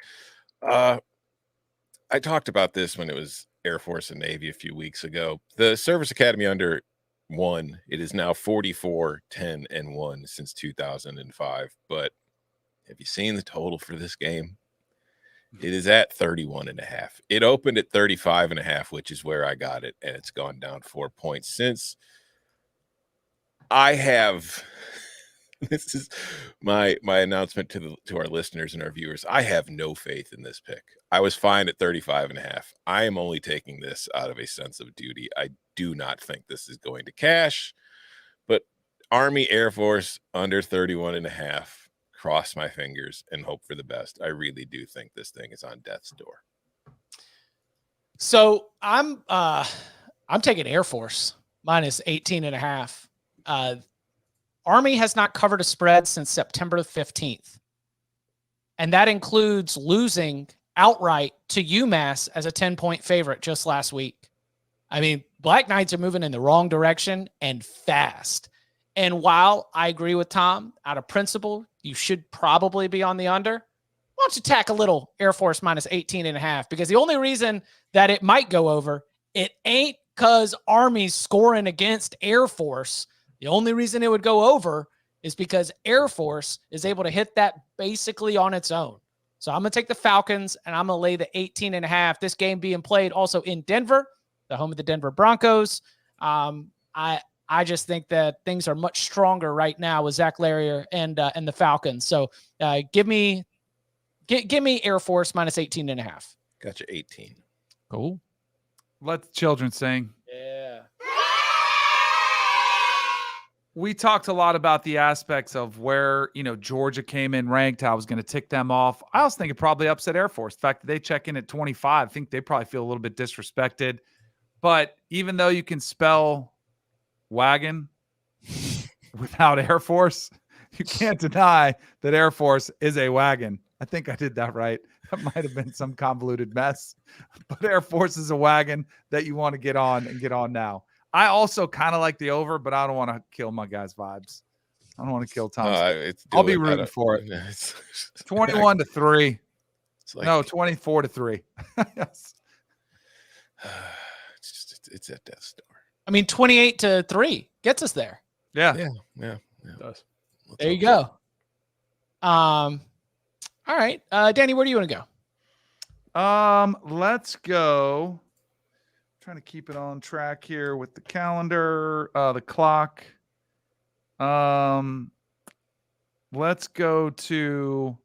D: I talked about this when it was Air Force and Navy a few weeks ago. The Service Academy under 1, it is now 44-10-1 since 2005. But have you seen the total for this game? It is at 31.5. It opened at 35.5, which is where I got it, and it's gone down 4 points since. This is my announcement to our listeners and our viewers. I have no faith in this pick. I was fine at 35.5. I am only taking this out of a sense of duty. I do not think this is going to cash, but Army, Air Force under 31.5. Cross my fingers and hope for the best. I really do think this thing is on death's door.
A: So I'm taking Air Force minus 18.5. Army has not covered a spread since September 15th. And that includes losing outright to UMass as a 10-point favorite just last week. I mean, Black Knights are moving in the wrong direction and fast. And while I agree with Tom, out of principle, you should probably be on the under. Why don't you tack a little Air Force minus 18.5? Because the only reason that it might go over, it ain't because Army's scoring against Air Force. The only reason it would go over is because Air Force is able to hit that basically on its own. So I'm going to take the Falcons, and I'm going to lay the 18.5. This game being played also in Denver, the home of the Denver Broncos. I just think that things are much stronger right now with Zach Larrier and the Falcons. So give me Air Force minus 18.5.
D: Gotcha, 18.
C: Cool. Let the children sing.
A: Yeah.
C: We talked a lot about the aspects of where, Georgia came in ranked. I was going to tick them off. I also think it probably upset Air Force. The fact that they check in at 25, I think they probably feel a little bit disrespected. But even though you can spell wagon without Air Force, you can't deny that Air Force is a wagon. I think I did that right. That might have been some convoluted mess, but Air Force is a wagon that you want to get on and get on now. I also kind of like the over, but I don't want to kill my guys' vibes. I don't want to kill Tom.
D: It's
C: I'll be rooting for it. 21-3.
D: It's like,
C: No, 24-3. Yes.
D: It's a Death Star.
A: I mean, 28-3 gets us there.
C: Yeah.
D: Yeah.
B: It does.
A: There you go. All right. Danny, where do you want to go?
C: Let's go. Trying to keep it on track here with the calendar, the clock. Let's go to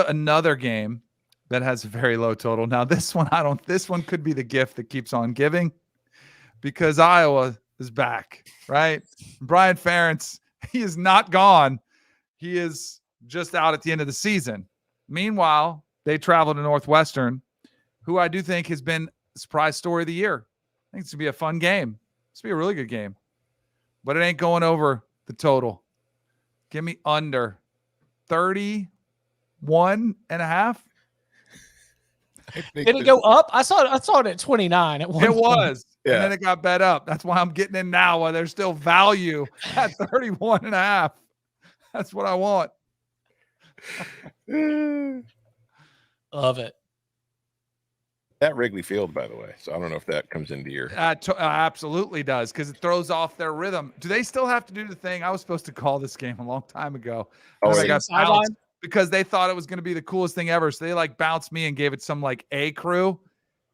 C: another game that has a very low total. Now, this one could be the gift that keeps on giving because Iowa is back, right? Brian Ferentz, he is not gone. He is just out at the end of the season. Meanwhile, they travel to Northwestern, who I do think has been the surprise story of the year. I think it's going to be a fun game. It's going to be a really good game. But it ain't going over the total. Give me under 31.5.
A: Did it go up? I saw it at 29 at one
C: It
A: point.
C: was.
D: Yeah.
C: And then it got bet up. That's why I'm getting in now while there's still value at 31.5. That's what I want.
A: Love it.
D: At Wrigley Field, by the way. So I don't know if that comes into your.
C: Absolutely does because it throws off their rhythm. Do they still have to do the thing? I was supposed to call this game a long time ago.
D: Oh,
C: I
D: yeah.
C: got bounced because they thought it was going to be the coolest thing ever. So they like bounced me and gave it some like A crew.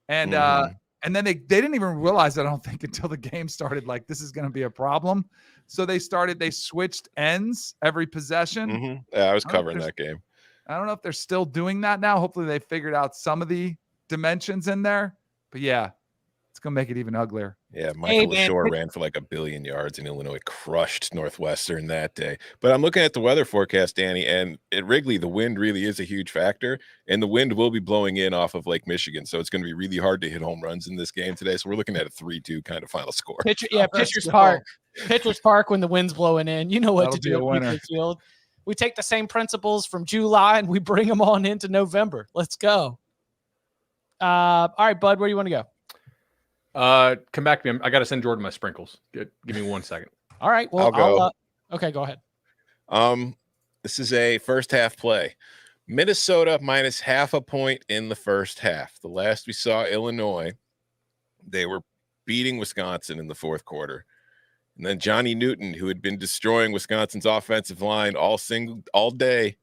C: And then they didn't even realize it, I don't think, until the game started. Like, this is going to be a problem. So they switched ends every possession.
D: Yeah, I was covering that game.
C: I don't know if they're still doing that now. Hopefully they figured out some of the dimensions in there. But yeah, it's going to make it even uglier.
D: Yeah, Michael LaShore ran for like 1 billion yards and Illinois crushed Northwestern that day. But I'm looking at the weather forecast, Danny, and at Wrigley, the wind really is a huge factor, and the wind will be blowing in off of Lake Michigan, so it's going to be really hard to hit home runs in this game today. So we're looking at a 3-2 kind of final score.
A: Pitcher's Park. Pitcher's Park when the wind's blowing in. You know what
C: That'll
A: to
C: be
A: do
C: a winner.
A: at Field. We take the same principles from July and we bring them on into November. Let's go. All right, Bud, where do you want to go?
B: Come back to me. I got to send Jordan my sprinkles. Give me 1 second.
A: All right. Well,
D: I'll go.
A: Okay, go ahead.
D: This is a first half play. Minnesota minus -0.5 point in the first half. The last we saw Illinois, they were beating Wisconsin in the fourth quarter. And then Johnny Newton, who had been destroying Wisconsin's offensive line all day,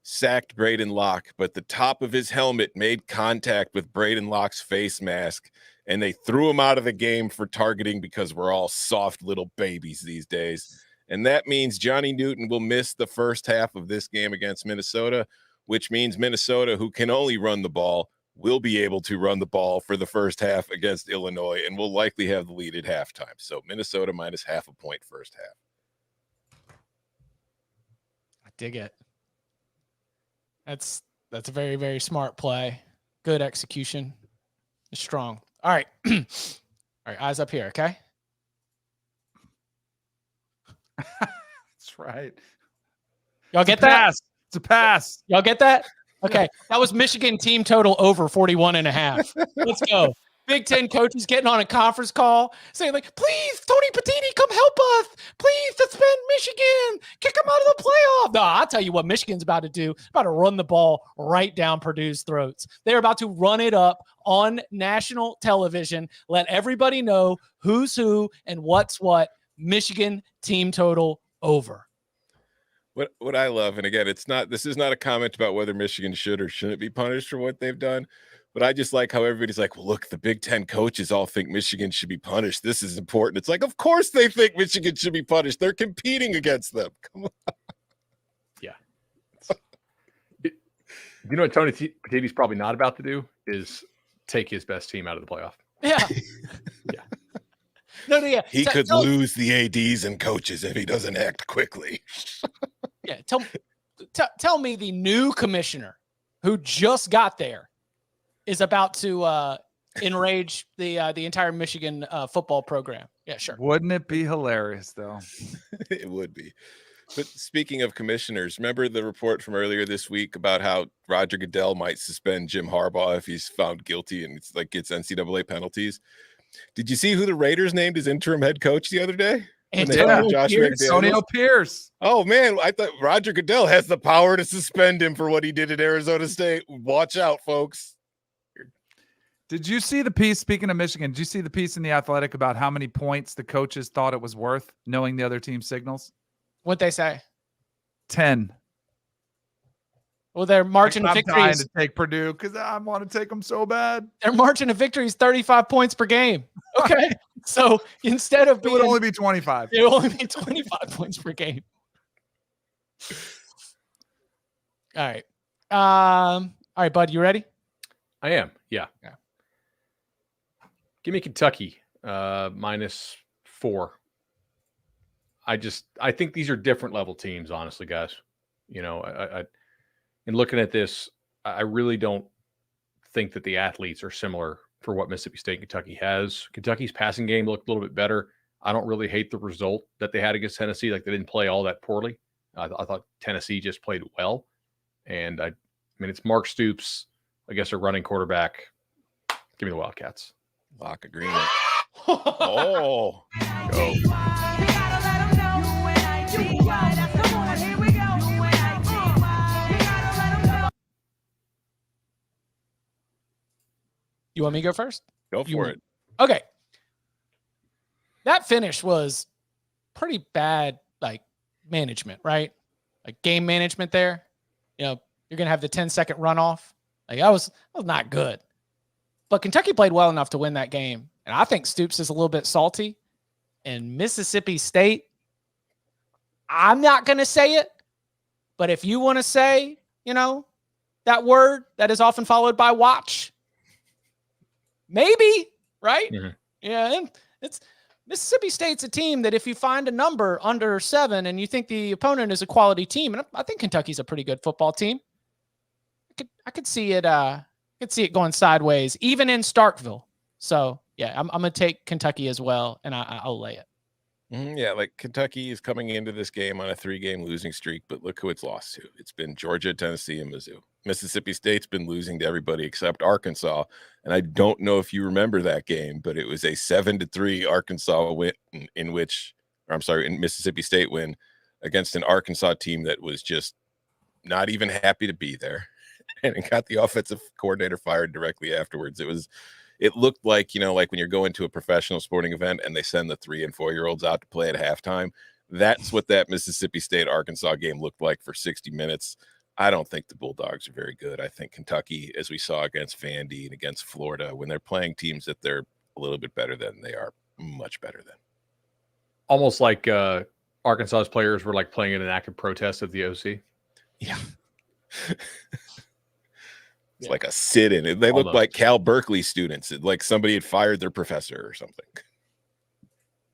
D: sacked Braden Locke, but the top of his helmet made contact with Braden Locke's face mask, and they threw him out of the game for targeting because we're all soft little babies these days. And that means Johnny Newton will miss the first half of this game against Minnesota, which means Minnesota, who can only run the ball, will be able to run the ball for the first half against Illinois and will likely have the lead at halftime. So Minnesota minus -0.5 point first half.
A: I dig it. That's a very, very smart play. Good execution. It's strong. All right. All right, eyes up here, okay?
C: That's right.
A: Y'all get that?
C: It's a pass.
A: Y'all get that? Okay. That was Michigan team total over 41.5. Let's go. Big Ten coaches getting on a conference call saying, like, please, Tony Petiti, come help us. Please suspend Michigan. Kick them out of the playoff. No, I'll tell you what Michigan's about to do. About to run the ball right down Purdue's throats. They're about to run it up on national television. Let everybody know who's who and what's what. Michigan team total over.
D: What I love, and again, this is not a comment about whether Michigan should or shouldn't be punished for what they've done, but I just like how everybody's like, well, look, the Big Ten coaches all think Michigan should be punished. This is important. It's like, of course they think Michigan should be punished. They're competing against them. Come on.
B: Yeah. You know what Tony Petiti's probably not about to do is take his best team out of the playoff.
A: Yeah.
B: Yeah.
A: No, yeah.
D: He could lose the ADs and coaches if he doesn't act quickly.
A: Yeah. Tell me the new commissioner who just got there is about to enrage the entire Michigan football program. Yeah, sure.
C: Wouldn't it be hilarious, though?
D: It would be. But speaking of commissioners, remember the report from earlier this week about how Roger Goodell might suspend Jim Harbaugh if he's found guilty and it's like gets NCAA penalties? Did you see who the Raiders named as interim head coach the other day?
C: Antonio Pierce.
D: Oh man, I thought Roger Goodell has the power to suspend him for what he did at Arizona State. Watch out, folks.
C: Did you see the piece, speaking of Michigan, did you see the piece in The Athletic about how many points the coaches thought it was worth knowing the other team's signals?
A: What'd they say?
C: 10.
A: Well, their margin of victory
C: trying to take Purdue because I want to take them so bad.
A: Their margin of victory is 35 points per game. Okay. So instead of
C: it would only be 25.
A: It would only be 25 points per game. All right. All right, bud. You ready?
B: I am. Yeah. Give me Kentucky -4. I think these are different level teams, honestly, guys. You know, I in looking at this, I really don't think that the athletes are similar for what Mississippi State and Kentucky has. Kentucky's passing game looked a little bit better. I don't really hate the result that they had against Tennessee. Like, they didn't play all that poorly. I thought Tennessee just played well. And I mean, it's Mark Stoops, I guess, a running quarterback. Give me the Wildcats.
D: Lock agreement. Oh. Go.
A: You want me to go first?
D: Go for it.
A: Okay. That finish was pretty bad, like, management, right? Like, game management there. You know, you're going to have the 10-second runoff. Like, that was not good. But Kentucky played well enough to win that game. And I think Stoops is a little bit salty. And Mississippi State, I'm not going to say it, but if you want to say, you know, that word that is often followed by watch, maybe, right?
B: Mm-hmm.
A: Yeah, and it's Mississippi State's a team that if you find a number under 7 and you think the opponent is a quality team, and I think Kentucky's a pretty good football team, I could see it. Could see it going sideways, even in Starkville. So yeah, I'm gonna take Kentucky as well, and I'll lay it.
D: Yeah, like Kentucky is coming into this game on a 3-game losing streak, but look who it's lost to. It's been Georgia, Tennessee, and Mizzou. Mississippi State's been losing to everybody except Arkansas, and I don't know if you remember that game, but it was a 7-3 Arkansas win in Mississippi State win against an Arkansas team that was just not even happy to be there, and it got the offensive coordinator fired directly afterwards. It looked like, you know, like when you're going to a professional sporting event and they send the 3- and 4-year-olds out to play at halftime. That's what that Mississippi State-Arkansas game looked like for 60 minutes. I don't think the Bulldogs are very good. I think Kentucky, as we saw against Vandy and against Florida, when they're playing teams that they're a little bit better than, they are much better than.
B: Almost like Arkansas's players were like playing in an active protest of the OC.
D: Yeah. It's like a sit-in. They look like Cal Berkeley students. Like somebody had fired their professor or something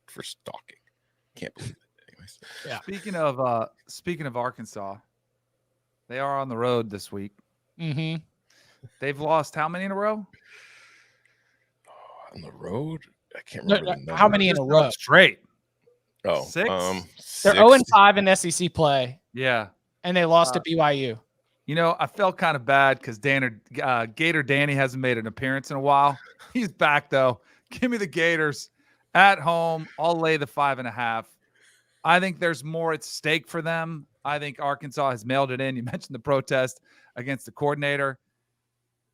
D: for stalking. Can't believe it. Anyways.
A: Yeah.
C: Speaking of Arkansas, they are on the road this week.
A: Mm-hmm.
C: They've lost how many in a row?
D: On the road? I can't remember.
A: How many in a row?
C: Straight.
D: Oh,
C: 6?
A: They're 0-5 in SEC play.
C: Yeah.
A: And they lost to BYU.
C: You know, I felt kind of bad because Gator Danny hasn't made an appearance in a while. He's back, though. Give me the Gators at home. I'll lay the 5.5. I think there's more at stake for them. I think Arkansas has mailed it in. You mentioned the protest against the coordinator.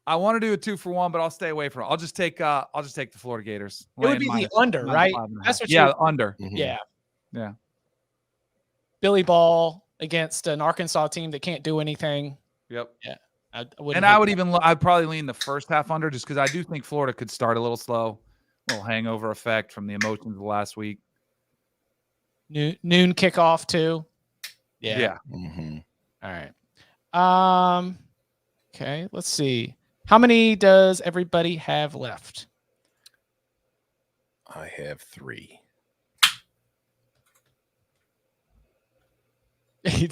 C: I want to do a 2-for-1, but I'll stay away from it. I'll just take the Florida Gators.
A: It would be the under, right?
C: That's what the under.
D: Mm-hmm.
C: Yeah.
A: Billy Ball against an Arkansas team that can't do anything.
C: Yep.
A: Yeah.
C: I'd probably lean the first half under just because I do think Florida could start a little slow, a little hangover effect from the emotions of the last week.
A: Noon kickoff too. Yeah.
D: Mm-hmm.
A: All right. Okay. Let's see. How many does everybody have left?
D: I have 3.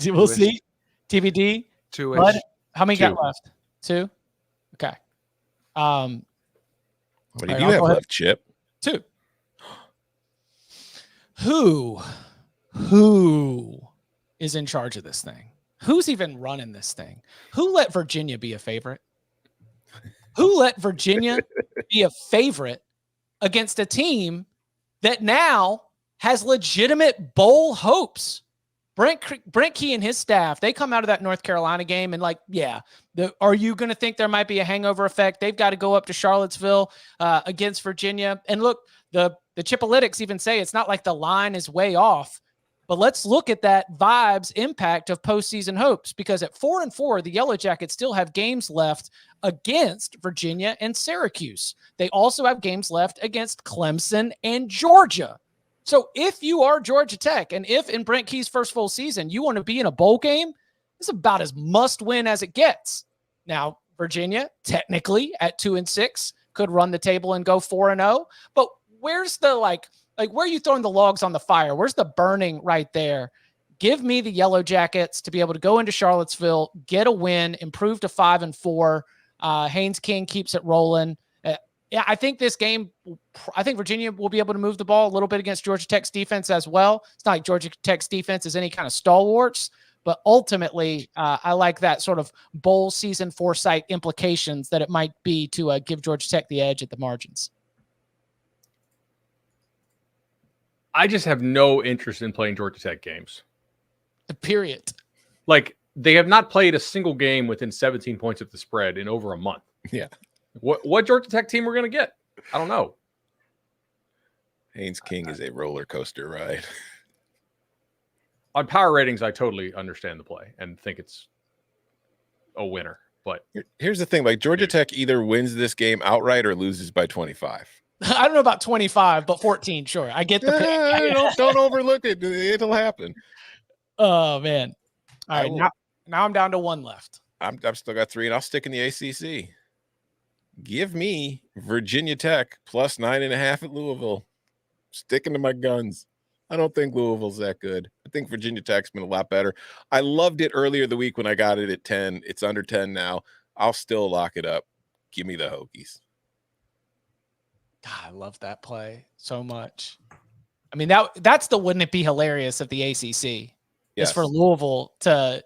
A: We'll see. TBD.
C: 2-ish.
A: How many
B: 2.
A: got left? 2. Okay.
D: What do
A: right,
D: you have left, Chip?
A: 2. Who is in charge of this thing? Who's even running this thing? Who let Virginia be a favorite? Who let Virginia be a favorite against a team that now has legitimate bowl hopes. Brent Key and his staff, they come out of that North Carolina game and are you going to think there might be a hangover effect? They've got to go up to Charlottesville against Virginia. And look, the Chipolytics even say it's not like the line is way off, but let's look at that vibes impact of postseason hopes, because at 4-4, the Yellow Jackets still have games left against Virginia and Syracuse. They also have games left against Clemson and Georgia. So if you are Georgia Tech, and if in Brent Key's first full season you want to be in a bowl game, it's about as must win as it gets. Now, Virginia, technically at 2-6, could run the table and go 4-0. But where's the where are you throwing the logs on the fire? Where's the burning right there? Give me the Yellow Jackets to be able to go into Charlottesville, get a win, improve to 5-4. Haynes King keeps it rolling. Yeah, I think this game, I think Virginia will be able to move the ball a little bit against Georgia Tech's defense as well. It's not like Georgia Tech's defense is any kind of stalwarts, but ultimately, I like that sort of bowl season foresight implications that it might be to give Georgia Tech the edge at the margins.
B: I just have no interest in playing Georgia Tech games.
A: Period.
B: Like, they have not played a single game within 17 points of the spread in over a month.
D: Yeah.
B: What Georgia Tech team we're going to get? I don't know.
D: Haynes King is a roller coaster ride.
B: On power ratings, I totally understand the play and think it's a winner. But
D: here's the thing: like, Georgia Tech either wins this game outright or loses by 25.
A: I don't know about 25, but 14, sure. I get the pick.
D: Don't overlook it. It'll happen.
A: Oh man! All right, now I'm down to one left.
D: I've still got 3, and I'll stick in the ACC. Give me Virginia Tech plus 9.5 at Louisville. Sticking to my guns. I don't think Louisville's that good. I think Virginia Tech's been a lot better. I loved it earlier the week when I got it at 10. It's under 10 now. I'll still lock it up. Give me the Hokies.
A: God, I love that play so much. I mean, that's the wouldn't it be hilarious of the ACC?
D: Yes.
A: Is for Louisville to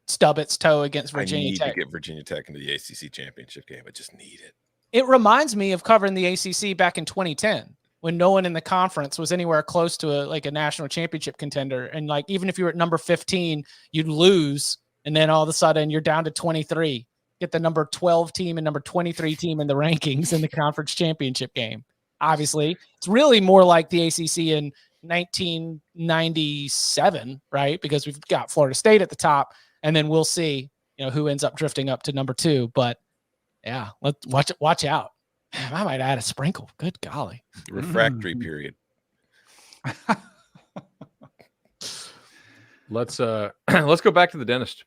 A: stub its toe against Virginia
D: Tech. I need to get Virginia Tech into the ACC championship game. I just need it.
A: It reminds me of covering the ACC back in 2010 when no one in the conference was anywhere close to a national championship contender. And like, even if you were at number 15, you'd lose. And then all of a sudden you're down to 23, get the number 12 team and number 23 team in the rankings in the conference championship game. Obviously it's really more like the ACC in 1997, right? Because we've got Florida State at the top, and then we'll see, who ends up drifting up to number 2. But yeah, let's watch out. Man, I might add a sprinkle. Good golly.
D: Refractory period.
B: Let's go back to the dentist.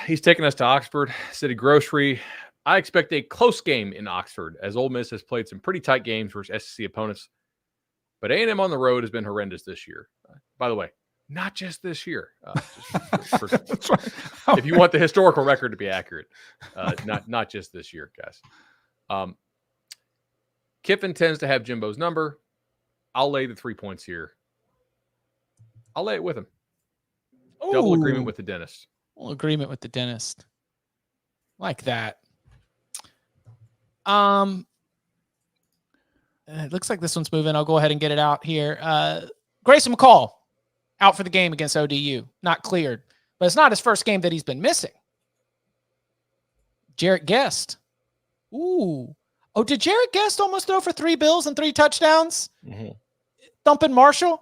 B: He's taking us to Oxford City Grocery. I expect a close game in Oxford, as Ole Miss has played some pretty tight games versus SEC opponents. But A&M on the road has been horrendous this year. By the way, not just this year. If you want the historical record to be accurate, not just this year, guys. Kiffin tends to have Jimbo's number. I'll lay the 3 points here. I'll lay it with him. Double agreement with the dentist.
A: Well, agreement with the dentist. Like that. It looks like this one's moving. I'll go ahead and get it out here. Grayson McCall out for the game against ODU. Not cleared. But it's not his first game that he's been missing. Jarrett Guest. Ooh. Oh, did Jarrett Guest almost throw for 3 bills and 3 touchdowns?
D: Mm-hmm.
A: Thumping Marshall?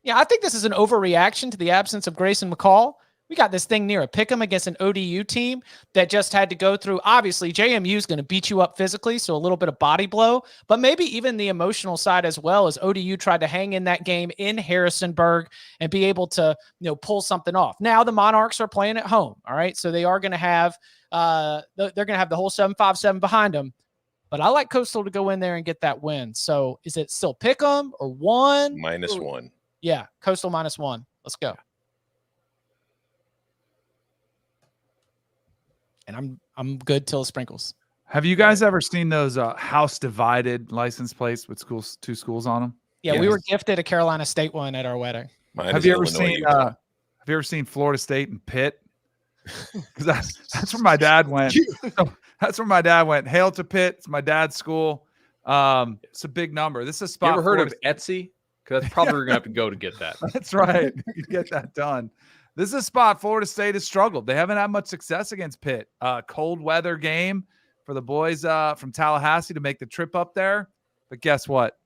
A: Yeah, I think this is an overreaction to the absence of Grayson McCall. We got this thing near a pick'em against an ODU team that just had to go through. Obviously, JMU is going to beat you up physically, so a little bit of body blow, but maybe even the emotional side as well, as ODU tried to hang in that game in Harrisonburg and be able to, pull something off. Now the Monarchs are playing at home, all right, so they are going to have they're going to have the whole 7-5-7 behind them. But I like Coastal to go in there and get that win. So is it still pick'em or 1?
D: -1.
A: Yeah, Coastal -1. Let's go. And I'm good till sprinkles.
C: Have you guys ever seen those house divided license plates with 2 schools on them?
A: Yeah, yes. We were gifted a Carolina State one at our wedding.
C: Have you ever seen Florida State and Pitt? Because that's where my dad went. That's where my dad went. Hail to Pitt. It's my dad's school. It's a big number. This is a spot.
B: You ever heard of Etsy? Because that's probably where you're going to have to go to get that.
C: That's right. You get that done. This is a spot Florida State has struggled. They haven't had much success against Pitt. Cold weather game for the boys from Tallahassee to make the trip up there. But guess what?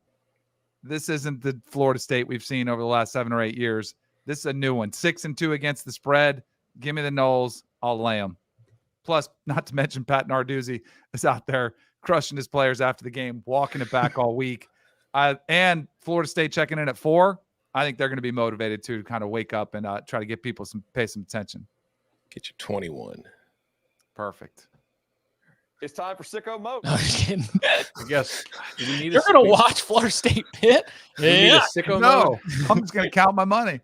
C: This isn't the Florida State we've seen over the last 7 or 8 years. This is a new one. 6-2 against the spread. Give me the Noles. I'll lay them. Plus, not to mention Pat Narduzzi is out there crushing his players after the game, walking it back all week. And Florida State checking in at 4. I think they're going to be motivated to kind of wake up and try to get people pay some attention.
D: Get you 21.
C: Perfect.
J: It's time for sicko mode.
A: No, just kidding.
B: I guess. Do we need
A: You're going to watch Florida State Pitt?
B: Do we need a sicko mode?
C: I'm just going to count my money.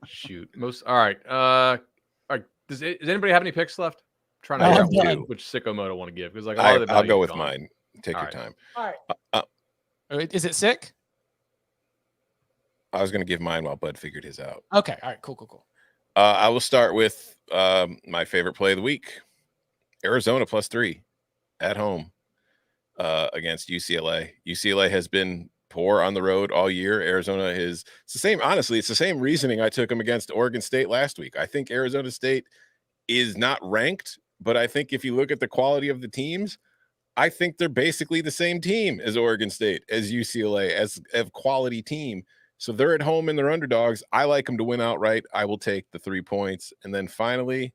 B: Shoot. All right. All right. Does anybody have any picks left? I'm trying to figure out which sicko mode I want to give. Because like
D: I'll go with mine. Take your time.
A: All right. Is it sick?
D: I was going to give mine while Bud figured his out.
A: Okay. All right. Cool.
D: I will start with my favorite play of the week. Arizona +3 at home against UCLA. UCLA has been poor on the road all year. Arizona it's the same. Honestly, it's the same reasoning I took them against Oregon State last week. I think Arizona State is not ranked, but I think if you look at the quality of the teams, I think they're basically the same team as Oregon State, as UCLA, as a quality team. So they're at home and they're underdogs. I like them to win outright. I will take the 3 points. And then finally,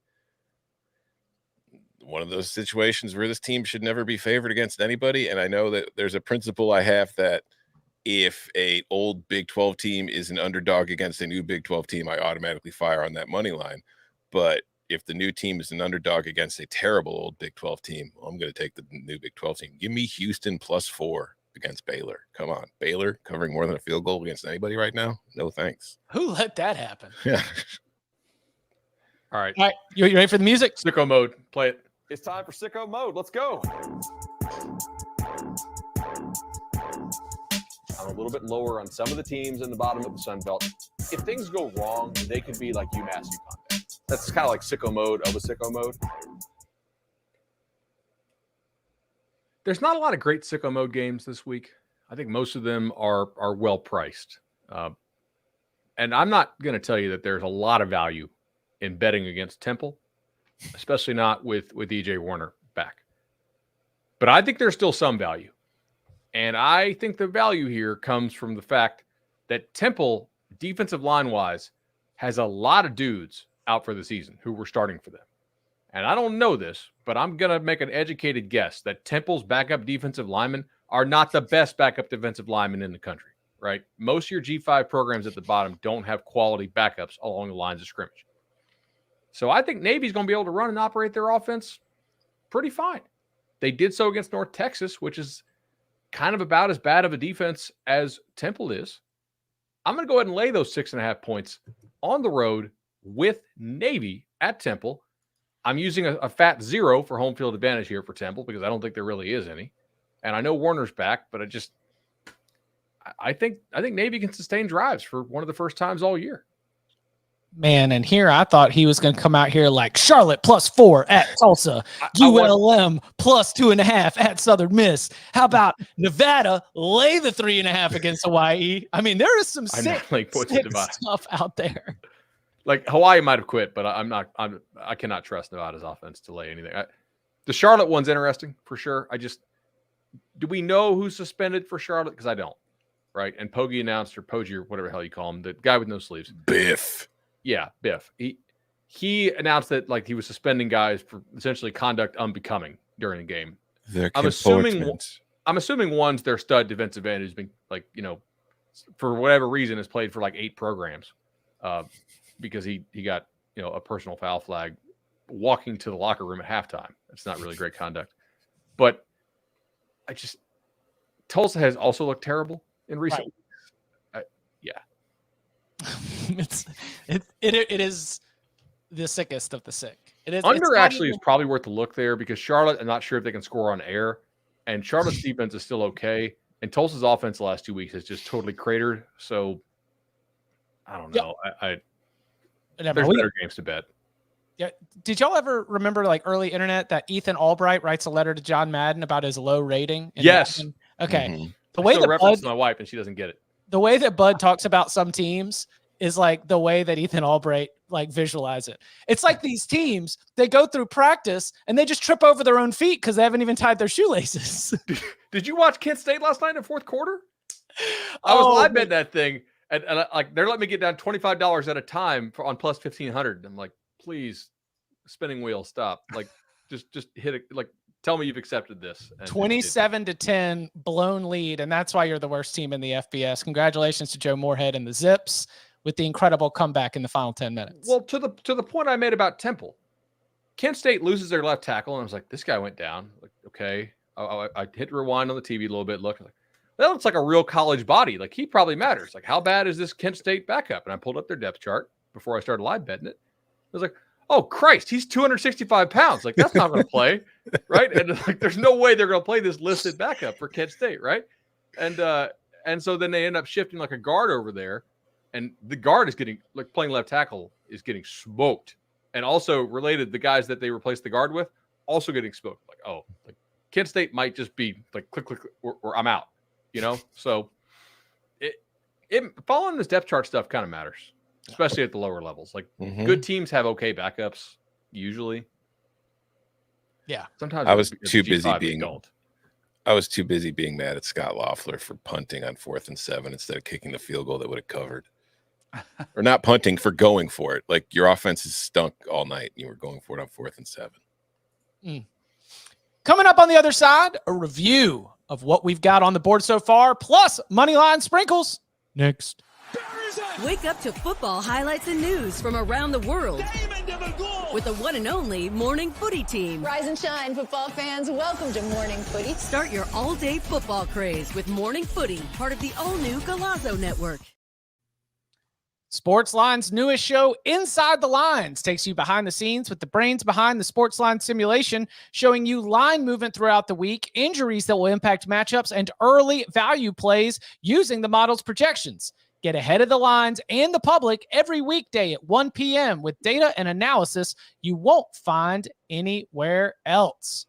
D: one of those situations where this team should never be favored against anybody. And I know that there's a principle I have that if a old Big 12 team is an underdog against a new Big 12 team, I automatically fire on that money line. But if the new team is an underdog against a terrible old Big 12 team, well, I'm going to take the new Big 12 team. Give me Houston +4 against Baylor. Come on. Baylor covering more than a field goal against anybody right now? No thanks.
A: Who let that happen?
D: Yeah.
B: All right.
A: All right. You ready for the music?
B: Sicko mode. Play it.
J: It's time for sicko mode. Let's go. I'm a little bit lower on some of the teams in the bottom of the Sun Belt. If things go wrong, they could be like UMass UConn. That's kind of like sicko mode of a sicko mode.
B: There's not a lot of great sicko mode games this week. I think most of them are well priced. And I'm not going to tell you that there's a lot of value in betting against Temple, especially not with E.J. Warner back. But I think there's still some value. And I think the value here comes from the fact that Temple, defensive line-wise, has a lot of dudes out for the season who were starting for them. And I don't know this, but I'm going to make an educated guess that Temple's backup defensive linemen are not the best backup defensive linemen in the country, right? Most of your G5 programs at the bottom don't have quality backups along the lines of scrimmage. So I think Navy's going to be able to run and operate their offense pretty fine. They did so against North Texas, which is kind of about as bad of a defense as Temple is. I'm going to go ahead and lay those 6.5 points on the road with Navy at Temple. I'm using a fat 0 for home field advantage here for Temple because I don't think there really is any. And I know Warner's back, but I think Navy can sustain drives for one of the first times all year.
A: Man, and here I thought he was going to come out here like Charlotte +4 at Tulsa, ULM +2.5 at Southern Miss. How about Nevada lay the 3.5 against Hawaii? I mean, there is some sick stuff out there.
B: Like Hawaii might have quit, but I cannot trust Nevada's offense to lay anything. The Charlotte one's interesting for sure. Do we know who's suspended for Charlotte? Because I don't, right? And Poggi announced, or Poggi, or whatever the hell you call him, the guy with no sleeves.
D: Biff.
B: Yeah, Biff. He announced that like he was suspending guys for essentially conduct unbecoming during the game. I'm assuming one's their stud defensive end who's been like, for whatever reason has played for like 8 programs. Because he got, a personal foul flag walking to the locker room at halftime. That's not really great conduct. But Tulsa has also looked terrible in recent weeks.
A: It is the sickest of the sick. It is
B: under actually is probably worth a look there because Charlotte, I'm not sure if they can score on air, and Charlotte's defense is still okay, and Tulsa's offense the last 2 weeks has just totally cratered. So I don't know. There's better games to bet.
A: Yeah. Did y'all ever remember like early internet that Ethan Albright writes a letter to John Madden about his low rating?
B: Yes.
A: Okay.
D: Mm-hmm.
A: The way
B: I still
A: that
B: reference
A: Bud,
B: my wife and she doesn't get it.
A: the way that Bud talks about some teams is like the way that Ethan Albright like visualize it. It's like these teams, they go through practice and they just trip over their own feet because they haven't even tied their shoelaces.
B: Did you watch Kent State last night in the fourth quarter? I was live betting that thing, and like they're letting me get down $25 at a time on plus 1,500. I'm like, please, spinning wheel, stop. Like, just hit it. Like, tell me you've accepted this.
A: 27-10 blown lead, and that's why you're the worst team in the FBS. Congratulations to Joe Moorhead and the Zips with the incredible comeback in the final 10 minutes.
B: Well, to the point I made about Temple, Kent State loses their left tackle, and I was like, this guy went down. Like, okay, I hit rewind on the TV a little bit. Look, like, that looks like a real college body. Like, he probably matters. Like, how bad is this Kent State backup? And I pulled up their depth chart before I started live betting it. I was like, oh, Christ, he's 265 pounds. Like, that's not going to play, right? And like, there's no way they're going to play this listed backup for Kent State, right? And so then they end up shifting like a guard over there, and the guard is getting, like, playing left tackle is getting smoked. And also related, the guys that they replaced the guard with also getting smoked. Like, oh, like Kent State might just be like click, or I'm out. You know, so it following this depth chart stuff kind of matters, especially at the lower levels. Like, good teams have okay backups usually.
A: Yeah,
B: sometimes
D: I was too busy being mad at Scott Loeffler for punting on 4th and 7 instead of kicking the field goal that would have covered, or not punting, for going for it. Like, your offense has stunk all night, and you were going for it on 4th and 7.
A: Coming up on the other side, a review of what we've got on the board so far, plus Moneyline Sprinkles. Next.
K: Wake up to football highlights and news from around the world with the one and only Morning Footy Team.
L: Rise and shine, football fans. Welcome to Morning Footy.
K: Start your all-day football craze with Morning Footy, part of the all-new Golazo Network.
A: Sportsline's newest show, Inside the Lines, takes you behind the scenes with the brains behind the Sportsline simulation, showing you line movement throughout the week, injuries that will impact matchups, and early value plays using the model's projections. Get ahead of the lines and the public every weekday at 1 p.m. with data and analysis you won't find anywhere else.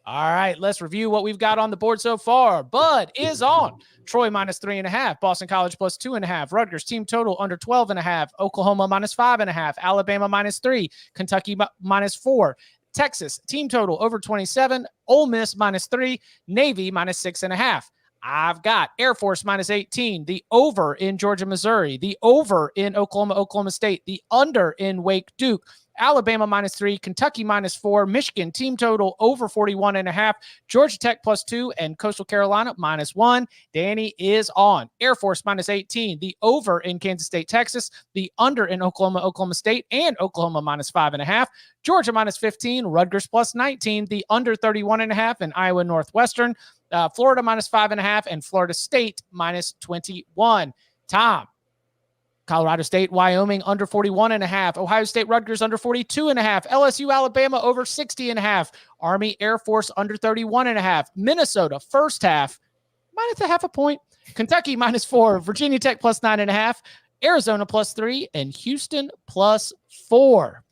A: All right, let's review what we've got on the board so far. Bud is on. Troy minus 3.5. Boston College plus 2.5. Rutgers team total under 12.5. Oklahoma minus 5.5. Alabama minus 3. Kentucky minus 4. Texas team total over 27. Ole Miss minus 3. Navy minus 6.5. I've got Air Force minus 18, the over in Georgia-Missouri, the over in Oklahoma State, the under in Wake-Duke, Alabama minus 3, Kentucky minus 4, Michigan team total over 41.5, Georgia Tech plus 2, and Coastal Carolina minus 1. Danny is on. Air Force minus 18, the over in Kansas State, Texas, the under in Oklahoma State, and Oklahoma minus 5.5. Georgia minus 15, Rutgers plus 19, the under 31.5 in Iowa-Northwestern, Florida minus 5.5, and Florida State minus 21. Tom, Colorado State, Wyoming under 41.5, Ohio State, Rutgers under 42.5, LSU, Alabama over 60.5, Army, Air Force under 31.5, Minnesota first half minus a half a point, Kentucky minus 4, Virginia Tech plus 9.5, Arizona plus 3, and Houston plus 4.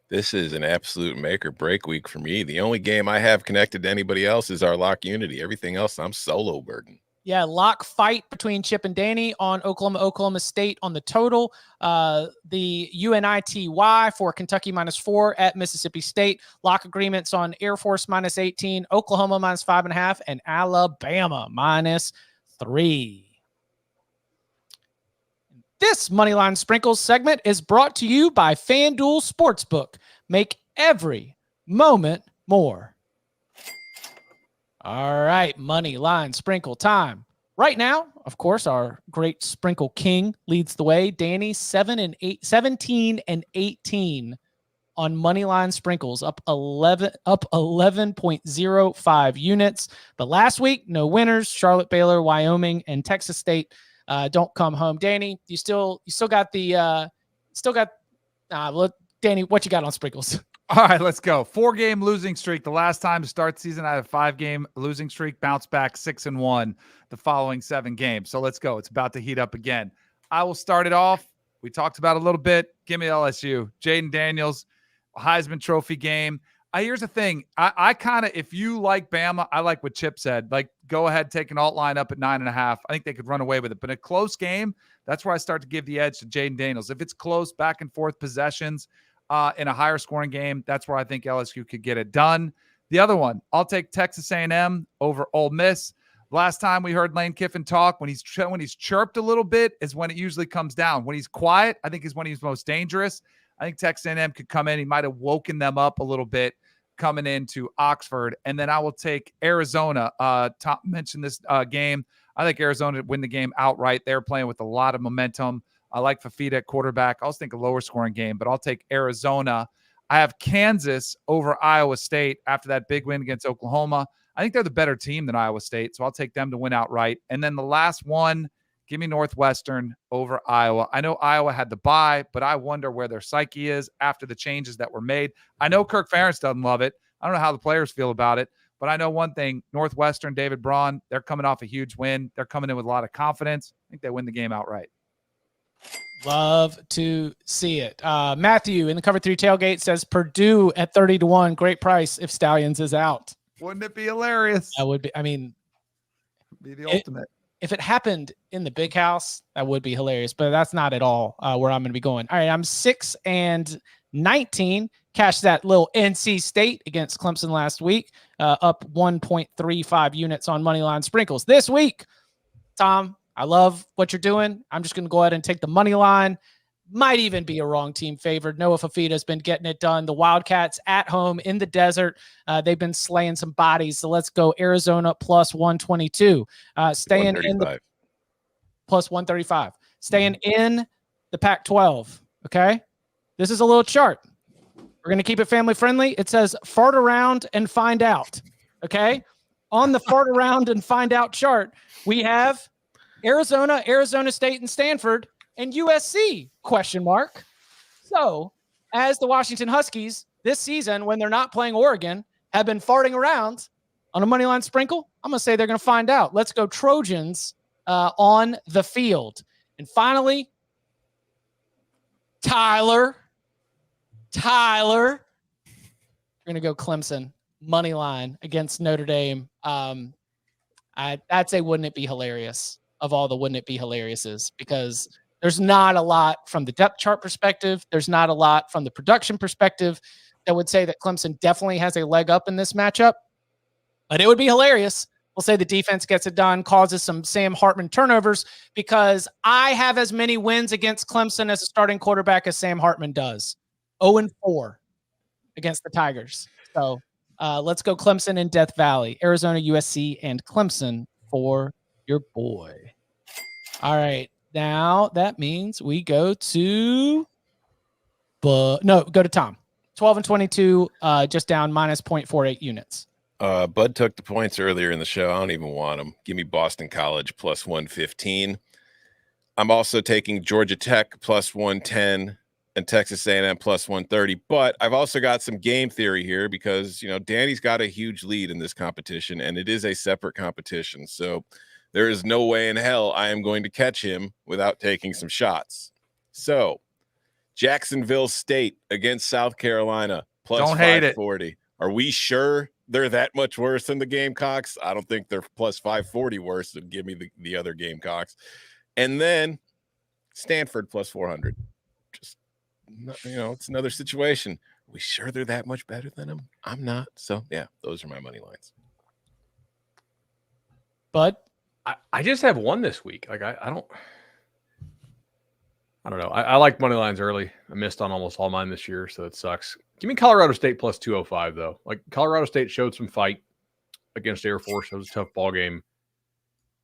D: This is an absolute make or break week for me. The only game I have connected to anybody else is our lock unity. Everything else, I'm solo burden.
A: Yeah, lock fight between Chip and Danny on Oklahoma State on the total. The UNITY for Kentucky minus 4 at Mississippi State. Lock agreements on Air Force minus 18, Oklahoma minus 5.5, and Alabama minus 3. This Moneyline Sprinkles segment is brought to you by FanDuel Sportsbook. Make every moment more. All right, Moneyline Sprinkle time. Right now, of course, our great Sprinkle King leads the way. Danny, 17 and 18 on Moneyline Sprinkles, up 11.05 units. But last week, no winners. Charlotte, Baylor, Wyoming, and Texas State don't come home. Danny, you still got the Danny, what you got on Sprinkles?
C: All right, let's go. 4-game losing streak. The last time to start the season, I had a 5-game losing streak, bounced back 6-1 the following 7 games. So let's go. It's about to heat up again. I will start it off. We talked about it a little bit. Give me LSU. Jaden Daniels, Heisman Trophy game. Here's the thing. I kind of, if you like Bama, I like what Chip said. Like, go ahead, take an alt line up at 9.5. I think they could run away with it. But a close game, that's where I start to give the edge to Jaden Daniels. If it's close, back and forth possessions in a higher scoring game, that's where I think LSU could get it done. The other one, I'll take Texas A&M over Ole Miss. Last time we heard Lane Kiffin talk, when he's chirped a little bit is when it usually comes down. When he's quiet, I think is when he's most dangerous. I think Texas A&M could come in. He might have woken them up a little bit coming into Oxford. And then I will take Arizona. Tom mentioned this game. I think Arizona win the game outright. They're playing with a lot of momentum. I like Fafita at quarterback. I also think a lower scoring game, but I'll take Arizona. I have Kansas over Iowa State after that big win against Oklahoma. I think they're the better team than Iowa State, so I'll take them to win outright. And then the last one, give me Northwestern over Iowa. I know Iowa had the bye, but I wonder where their psyche is after the changes that were made. I know Kirk Ferentz doesn't love it. I don't know how the players feel about it, but I know one thing, Northwestern, David Braun, they're coming off a huge win. They're coming in with a lot of confidence. I think they win the game outright.
A: Love to see it. Matthew in the Cover 3 tailgate says Purdue at 30-1. Great price if Stallions is out.
C: Wouldn't it be hilarious?
A: That would be. I mean,
C: be the ultimate.
A: If it happened in the big house, that would be hilarious, but that's not at all where I'm going to be going. All right, I'm 6-19. Cashed that little NC State against Clemson last week, up 1.35 units on Moneyline Sprinkles. This week, Tom, I love what you're doing. I'm just going to go ahead and take the money line. Might even be a wrong team favored. Noah Fafita's been getting it done. The Wildcats at home in the desert. They've been slaying some bodies. So let's go Arizona plus 122. Staying in the plus 135. Staying in the Pac-12. Okay. This is a little chart. We're going to keep it family friendly. It says fart around and find out. Okay. On the fart around and find out chart, we have Arizona, Arizona State, and Stanford, and USC, ? So, as the Washington Huskies this season, when they're not playing Oregon, have been farting around on a moneyline sprinkle, I'm going to say they're going to find out. Let's go Trojans on the field. And finally, Tyler. We're going to go Clemson, moneyline against Notre Dame. I'd say wouldn't it be hilarious of all the wouldn't it be hilariouses, because there's not a lot from the depth chart perspective. There's not a lot from the production perspective that would say that Clemson definitely has a leg up in this matchup. But it would be hilarious. We'll say the defense gets it done, causes some Sam Hartman turnovers, because I have as many wins against Clemson as a starting quarterback as Sam Hartman does. 0-4 against the Tigers. So let's go Clemson in Death Valley. Arizona, USC, and Clemson for your boy. All right. Now that means we go to go to Tom. 12-22, just down minus 0.48 units.
D: Bud took the points earlier in the show. I don't even want them. Give me Boston College plus 115. I'm also taking Georgia Tech plus 110 and Texas A&M plus 130. But I've also got some game theory here because, Danny's got a huge lead in this competition, and it is a separate competition. So there is no way in hell I am going to catch him without taking some shots. So Jacksonville State against South Carolina plus 540. Are we sure they're that much worse than the Gamecocks? I don't think they're plus 540 worse. So give me the other Gamecocks. And then Stanford plus 400. Just, it's another situation. Are we sure they're that much better than them? I'm not. So, yeah, those are my money lines.
A: Bud?
B: I just have one this week. Like I don't know. I like money lines early. I missed on almost all mine this year, so it sucks. Give me Colorado State plus 205 though. Like Colorado State showed some fight against Air Force. It was a tough ball game.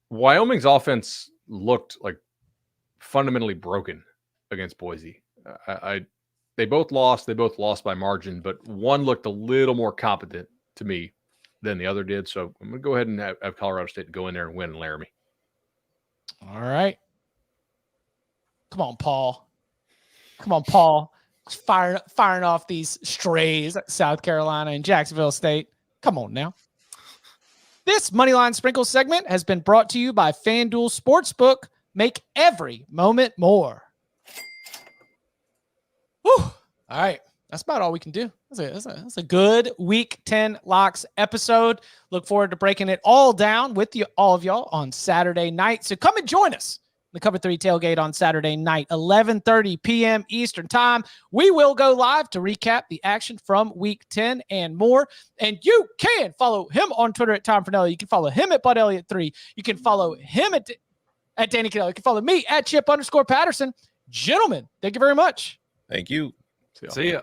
B: Wyoming's offense looked like fundamentally broken against Boise. They both lost. They both lost by margin, but one looked a little more competent to me than the other did. So I'm going to go ahead and have Colorado State go in there and win in Laramie.
A: All right. Come on, Paul. Firing off these strays at South Carolina and Jacksonville State. Come on now. This Moneyline Sprinkle segment has been brought to you by FanDuel Sportsbook. Make every moment more. Whew. All right. That's about all we can do. That's a good Week 10 Locks episode. Look forward to breaking it all down with all of y'all on Saturday night. So come and join us. The Cover 3 tailgate on Saturday night, 11:30 p.m. Eastern time. We will go live to recap the action from Week 10 and more. And you can follow him on Twitter at Tom Fornelli. You can follow him at BudElliott3. You can follow him at Danny Cannell. You can follow me at Chip_Patterson. Gentlemen, thank you very much.
D: Thank you.
C: See ya.